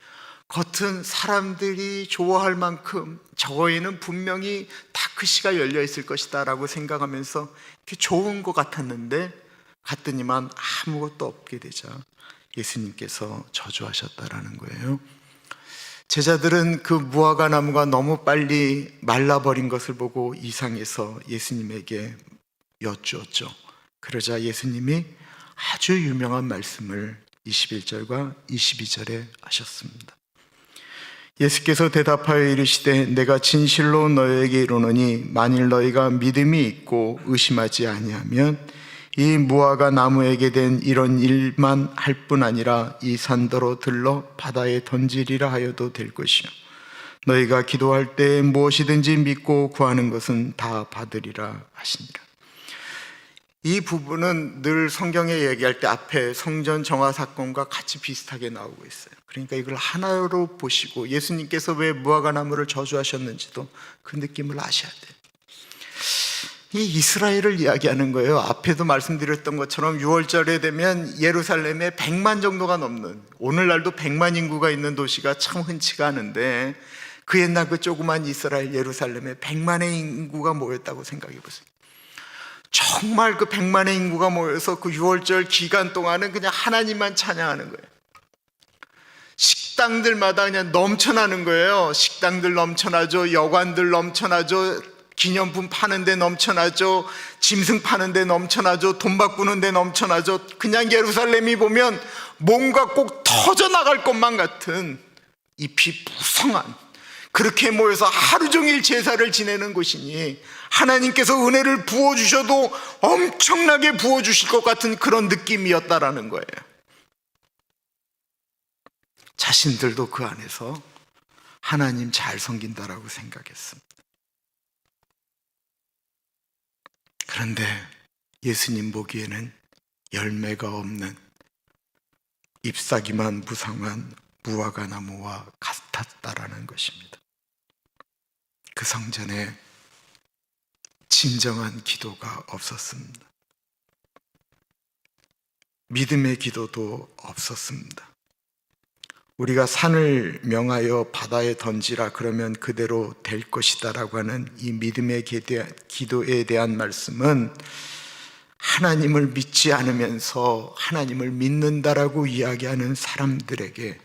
겉은 사람들이 좋아할 만큼 저거에는 분명히 다크씨가 열려 있을 것이다 라고 생각하면서 이렇게 좋은 것 같더니만 아무것도 없게 되자 예수님께서 저주하셨다라는 거예요. 제자들은 그 무화과 나무가 너무 빨리 말라버린 것을 보고 이상해서 예수님에게 여쭈었죠. 그러자 예수님이 아주 유명한 말씀을 21절과 22절에 하셨습니다. 예수께서 대답하여 이르시되 내가 진실로 너희에게 이르노니 만일 너희가 믿음이 있고 의심하지 아니하면 이 무화과 나무에게 된 이런 일만 할 뿐 아니라 이 산더러 들러 바다에 던지리라 하여도 될 것이요 너희가 기도할 때 무엇이든지 믿고 구하는 것은 다 받으리라 하시니라. 이 부분은 늘 성경에 얘기할 때 앞에 성전 정화 사건과 같이 비슷하게 나오고 있어요. 그러니까 이걸 하나로 보시고 예수님께서 왜 무화과 나무를 저주하셨는지도 그 느낌을 아셔야 돼요. 이 이스라엘을 이야기하는 거예요. 앞에도 말씀드렸던 것처럼 6월절에 되면 예루살렘에 100만 정도가 넘는, 오늘날도 100만 인구가 있는 도시가 참 흔치가 않은데 그 옛날 그 조그만 이스라엘 예루살렘에 100만의 인구가 모였다고 생각해 보세요. 정말 그 100만의 인구가 모여서 그 6월절 기간 동안은 그냥 하나님만 찬양하는 거예요. 식당들마다 그냥 넘쳐나는 거예요. 식당들 넘쳐나죠. 여관들 넘쳐나죠. 기념품 파는 데 넘쳐나죠. 짐승 파는 데 넘쳐나죠. 돈 바꾸는 데 넘쳐나죠. 그냥 예루살렘이 보면 뭔가 꼭 터져나갈 것만 같은 잎이 무성한, 그렇게 모여서 하루 종일 제사를 지내는 곳이니 하나님께서 은혜를 부어주셔도 엄청나게 부어주실 것 같은 그런 느낌이었다라는 거예요. 자신들도 그 안에서 하나님 잘 섬긴다라고 생각했습니다. 그런데 예수님 보기에는 열매가 없는 잎사귀만 무성한 무화과 나무와 같았다라는 것입니다. 그 성전에 진정한 기도가 없었습니다. 믿음의 기도도 없었습니다. 우리가 산을 명하여 바다에 던지라 그러면 그대로 될 것이다 라고 하는 이 믿음의 기도에 대한 말씀은 하나님을 믿지 않으면서 하나님을 믿는다라고 이야기하는 사람들에게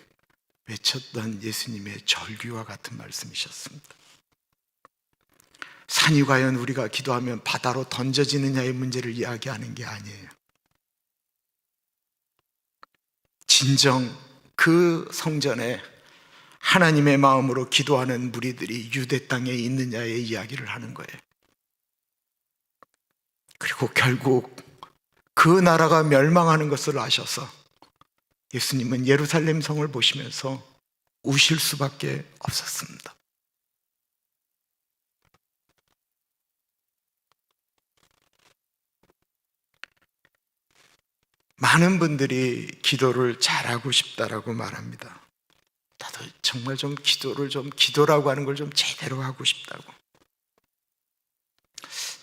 외쳤던 예수님의 절규와 같은 말씀이셨습니다. 산이 과연 우리가 기도하면 바다로 던져지느냐의 문제를 이야기하는 게 아니에요. 진정 그 성전에 하나님의 마음으로 기도하는 무리들이 유대 땅에 있느냐의 이야기를 하는 거예요. 그리고 결국 그 나라가 멸망하는 것을 아셔서 예수님은 예루살렘 성을 보시면서 우실 수밖에 없었습니다. 많은 분들이 기도를 잘하고 싶다라고 말합니다. 나도 정말 좀 기도라고 하는 걸 좀 제대로 하고 싶다고.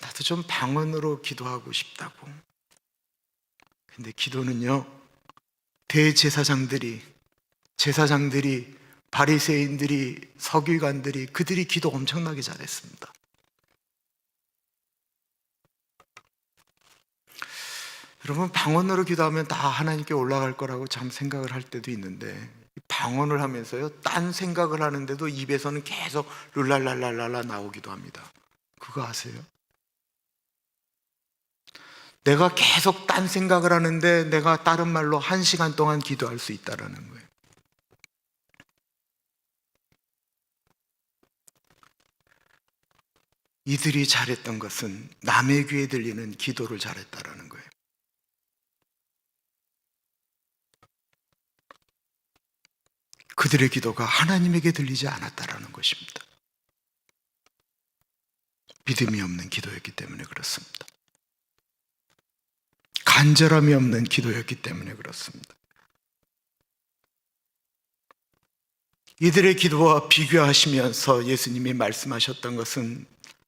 나도 좀 방언으로 기도하고 싶다고. 근데 기도는요, 제사장들이, 바리새인들이, 서기관들이, 그들이 기도 엄청나게 잘했습니다. 여러분, 방언으로 기도하면 다 하나님께 올라갈 거라고 참 생각을 할 때도 있는데, 방언을 하면서요, 딴 생각을 하는데도 입에서는 계속 룰랄랄랄랄라 나오기도 합니다. 그거 아세요? 내가 계속 딴 생각을 하는데 내가 다른 말로 1시간 동안 기도할 수 있다는 거예요. 이들이 잘했던 것은 남의 귀에 들리는 기도를 잘했다는 거예요. 그들의 기도가 하나님에게 들리지 않았다는 것입니다. 믿음이 없는 기도였기 때문에 그렇습니다. 간절함이 없는 기도였기 때문에 그렇습니다. 이들의 기도와 비교하시면서 예수님이 말씀하셨던 것은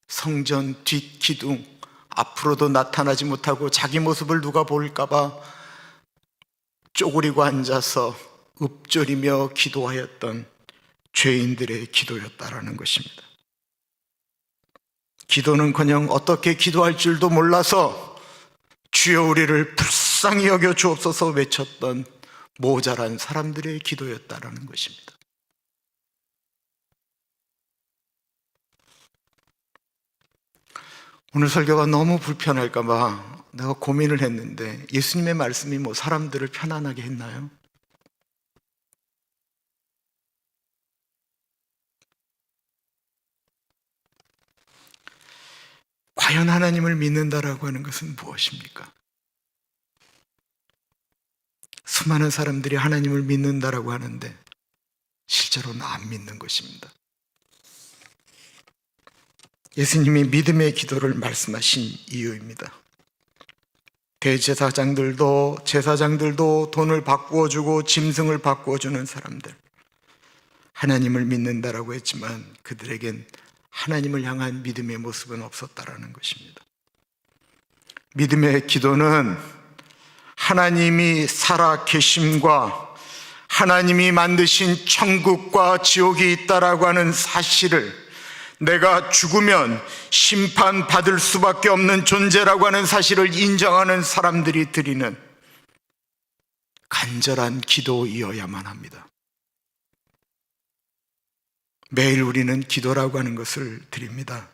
성전 뒷기둥, 앞으로도 나타나지 못하고 자기 모습을 누가 볼까봐 쪼그리고 앉아서 읊조리며 기도하였던 죄인들의 기도였다라는 것입니다. 기도는커녕 어떻게 기도할 줄도 몰라서 주여 우리를 불쌍히 여겨 주옵소서 외쳤던 모자란 사람들의 기도였다라는 것입니다. 오늘 설교가 너무 불편할까 봐 내가 고민을 했는데, 예수님의 말씀이 뭐 사람들을 편안하게 했나요? 과연 하나님을 믿는다라고 하는 것은 무엇입니까? 수많은 사람들이 하나님을 믿는다라고 하는데 실제로는 안 믿는 것입니다. 예수님이 믿음의 기도를 말씀하신 이유입니다. 제사장들도 돈을 바꾸어 주고 짐승을 바꾸어 주는 사람들, 하나님을 믿는다라고 했지만 그들에겐 하나님을 향한 믿음의 모습은 없었다라는 것입니다. 믿음의 기도는 하나님이 살아 계심과 하나님이 만드신 천국과 지옥이 있다라고 하는 사실을, 내가 죽으면 심판받을 수밖에 없는 존재라고 하는 사실을 인정하는 사람들이 드리는 간절한 기도이어야만 합니다. 매일 우리는 기도라고 하는 것을 드립니다.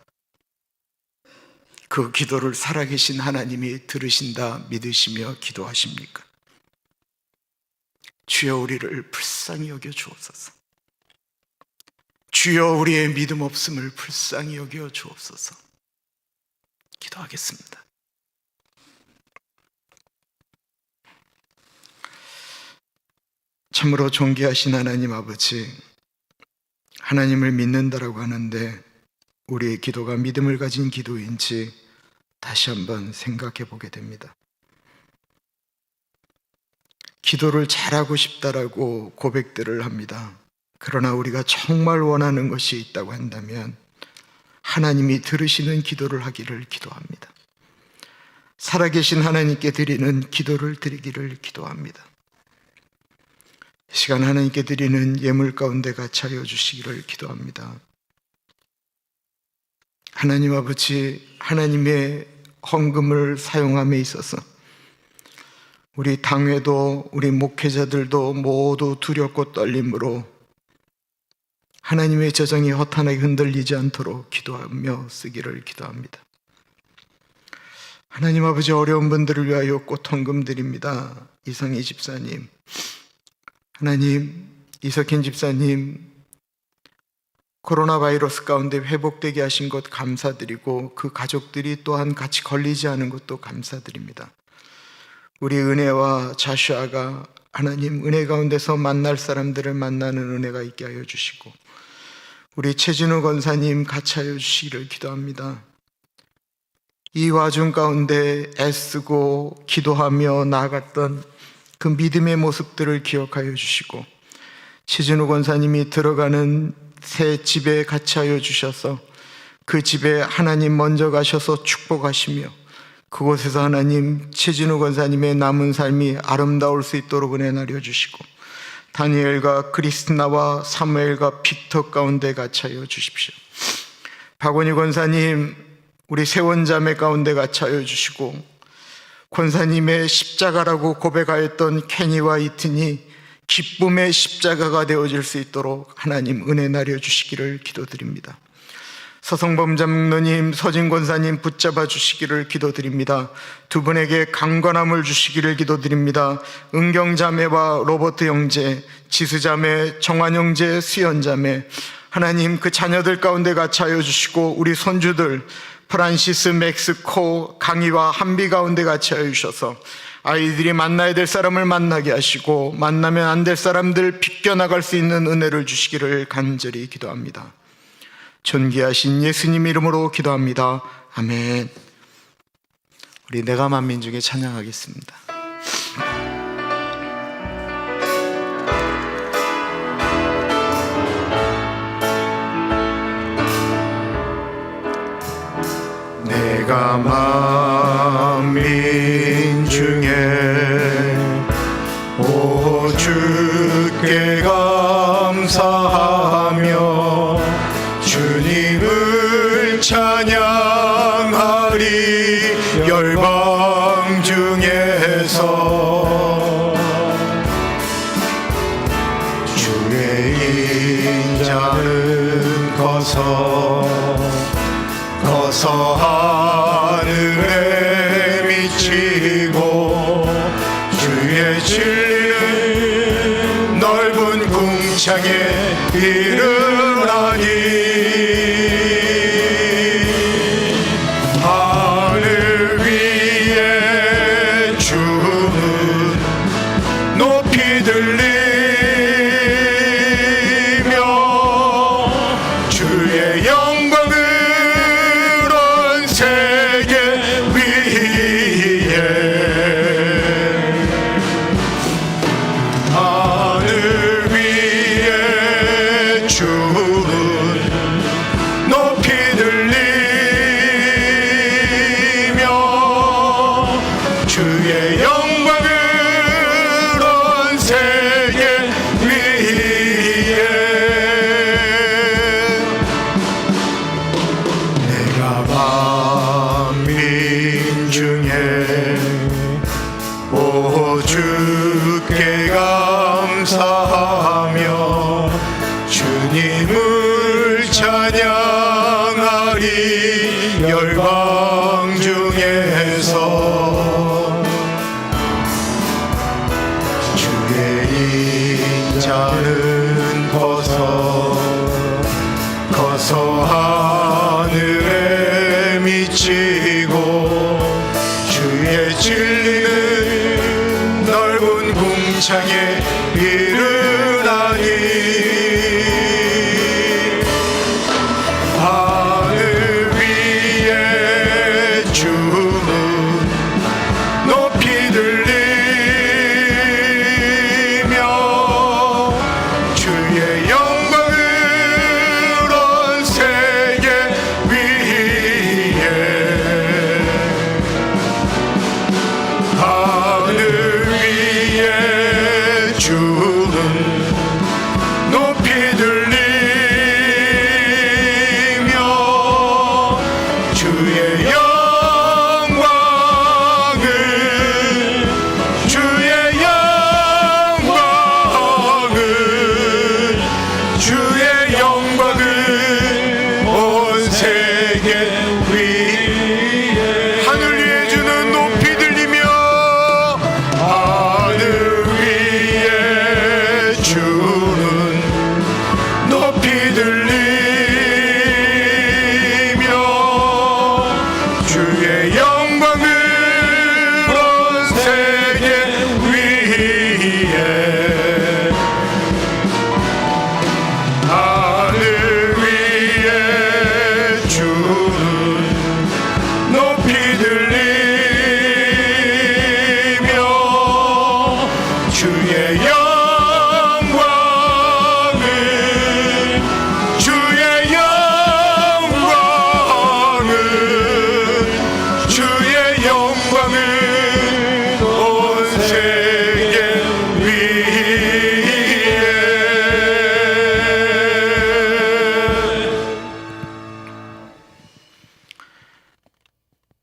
그 기도를 살아계신 하나님이 들으신다 믿으시며 기도하십니까? 주여 우리를 불쌍히 여겨 주옵소서. 주여 우리의 믿음 없음을 불쌍히 여겨 주옵소서. 기도하겠습니다. 참으로 존귀하신 하나님 아버지, 하나님을 믿는다라고 하는데 우리의 기도가 믿음을 가진 기도인지 다시 한번 생각해 보게 됩니다. 기도를 잘하고 싶다라고 고백들을 합니다. 그러나 우리가 정말 원하는 것이 있다고 한다면 하나님이 들으시는 기도를 하기를 기도합니다. 살아계신 하나님께 드리는 기도를 드리기를 기도합니다. 이 시간 하나님께 드리는 예물 가운데 같이 하여 주시기를 기도합니다. 하나님 아버지, 하나님의 헌금을 사용함에 있어서 우리 당회도 우리 목회자들도 모두 두렵고 떨림으로 하나님의 재정이 허탄하게 흔들리지 않도록 기도하며 쓰기를 기도합니다. 하나님 아버지, 어려운 분들을 위하여 꽃 헌금 드립니다. 이성희 집사님, 하나님, 이석현 집사님, 코로나 바이러스 가운데 회복되게 하신 것 감사드리고 그 가족들이 또한 같이 걸리지 않은 것도 감사드립니다. 우리 은혜와 자슈아가 하나님 은혜 가운데서 만날 사람들을 만나는 은혜가 있게 하여 주시고 우리 최진우 권사님 같이 하여 주시기를 기도합니다. 이 와중 가운데 애쓰고 기도하며 나아갔던 그 믿음의 모습들을 기억하여 주시고 최진우 권사님이 들어가는 새 집에 같이 하여 주셔서 그 집에 하나님 먼저 가셔서 축복하시며 그곳에서 하나님 최진우 권사님의 남은 삶이 아름다울 수 있도록 은혜 나려주시고 다니엘과 크리스나와 사무엘과 빅터 가운데 같이 하여 주십시오. 박원희 권사님, 우리 세원자매 가운데 같이 하여 주시고 권사님의 십자가라고 고백하였던 케니와 이튼이 기쁨의 십자가가 되어질 수 있도록 하나님 은혜 나려주시기를 기도드립니다. 서성범 장로님, 서진 권사님 붙잡아 주시기를 기도드립니다. 두 분에게 강건함을 주시기를 기도드립니다. 은경 자매와 로버트 형제, 지수 자매, 정환 형제, 수연 자매, 하나님 그 자녀들 가운데 같이 하여 주시고 우리 손주들 프란시스, 맥스코, 강희와 한비 가운데 같이 하여 주셔서 아이들이 만나야 될 사람을 만나게 하시고 만나면 안 될 사람들 비껴나갈 수 있는 은혜를 주시기를 간절히 기도합니다. 존귀하신 예수님 이름으로 기도합니다. 아멘. 우리 내가 만민중에 찬양하겠습니다. 내가 만민중에 오 주께 감사하며 주님을 찬양하리. 열방 중에서 주의 인자는 거서 하늘에 미치고 주의 진리는 넓은 궁창에 이르나니 하늘 위에 주는 높이 들리며 주의 영광을 세계 위에 하늘 위에 주는 높이 들리며 주의 영광을 온 세계 위에 내가 만민중에 오 주께 감사하며 주님을 찬양하리. 열방 중에서 주의 인자는 거서 하늘에 미치고 주의 진리는 넓은 궁창에 이르나니 하늘 위에 주는 높이 들리며 주의 영광을 온 세계 위에 하늘 위에 들리며 주의 영광을 온 세계 위에 하늘 위에 주를 높이 들리며 주의 영광을 주의 영광을 주의 영광을 온 세계 위에.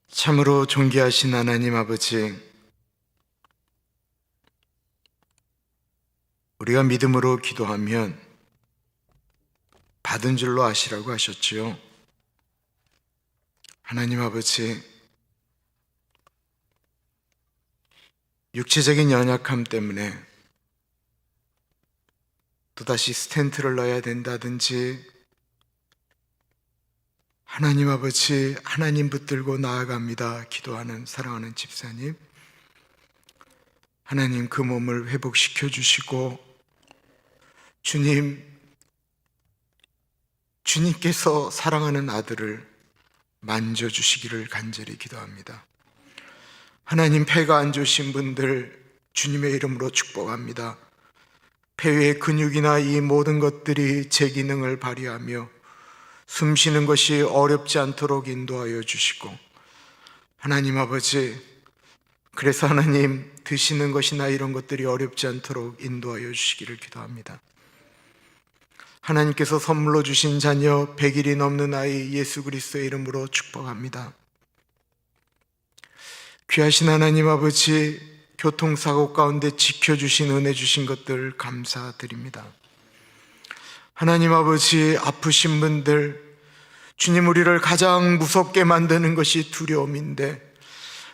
참으로 존귀하신 하나님 아버지, 우리가 믿음으로 기도하면 받은 줄로 아시라고 하셨지요. 하나님 아버지, 육체적인 연약함 때문에 또다시 스텐트를 넣어야 된다든지, 하나님 아버지, 하나님 붙들고 나아갑니다 기도하는 사랑하는 집사님, 하나님 그 몸을 회복시켜 주시고 주님께서 사랑하는 아들을 만져주시기를 간절히 기도합니다. 하나님, 폐가 안 좋으신 분들 주님의 이름으로 축복합니다. 폐의 근육이나 이 모든 것들이 제 기능을 발휘하며 숨 쉬는 것이 어렵지 않도록 인도하여 주시고, 하나님 아버지, 그래서 하나님 드시는 것이나 이런 것들이 어렵지 않도록 인도하여 주시기를 기도합니다. 하나님께서 선물로 주신 자녀 100일이 넘는 아이 예수 그리스도의 이름으로 축복합니다. 귀하신 하나님 아버지, 교통사고 가운데 지켜주신 은혜 주신 것들 감사드립니다. 하나님 아버지, 아프신 분들, 주님, 우리를 가장 무섭게 만드는 것이 두려움인데,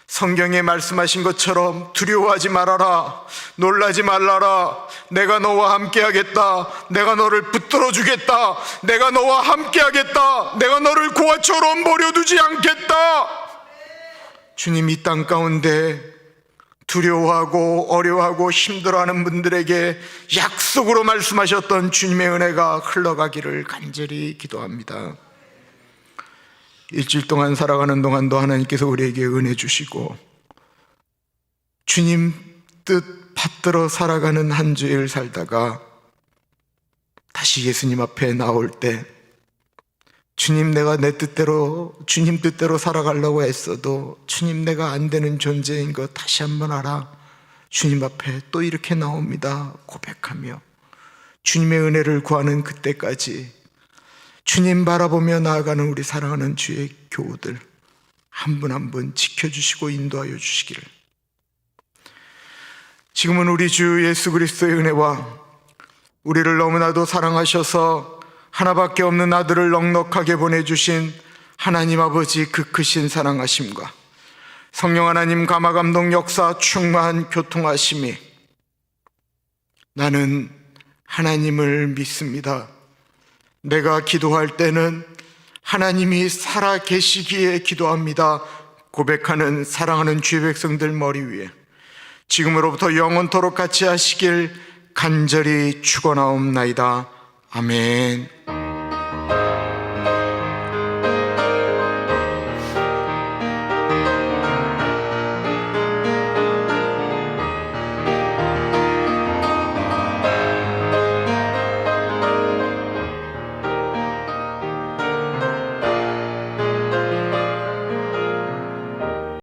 성경에 말씀하신 것처럼 두려워하지 말아라, 놀라지 말라라, 내가 너와 함께 하겠다, 내가 너를 붙들어 주겠다, 내가 너와 함께 하겠다, 내가 너를 고아처럼 버려두지 않겠다. 주님, 이 땅 가운데 두려워하고 어려워하고 힘들어하는 분들에게 약속으로 말씀하셨던 주님의 은혜가 흘러가기를 간절히 기도합니다. 일주일 동안 살아가는 동안도 하나님께서 우리에게 은혜 주시고 주님 뜻 받들어 살아가는 한 주일 살다가 다시 예수님 앞에 나올 때, 주님, 내가 내 뜻대로, 주님 뜻대로 살아가려고 했어도 주님, 내가 안 되는 존재인 거 다시 한번 알아, 주님 앞에 또 이렇게 나옵니다 고백하며 주님의 은혜를 구하는 그때까지 주님 바라보며 나아가는 우리 사랑하는 주의 교우들 한 분 한 분 지켜주시고 인도하여 주시기를. 지금은 우리 주 예수 그리스도의 은혜와 우리를 너무나도 사랑하셔서 하나밖에 없는 아들을 넉넉하게 보내주신 하나님 아버지 그 크신 사랑하심과 성령 하나님 감화감동 역사 충만한 교통하심이, 나는 하나님을 믿습니다, 내가 기도할 때는 하나님이 살아 계시기에 기도합니다 고백하는 사랑하는 주의 백성들 머리 위에 지금으로부터 영원토록 같이 하시길 간절히 축원하옵나이다. 아멘.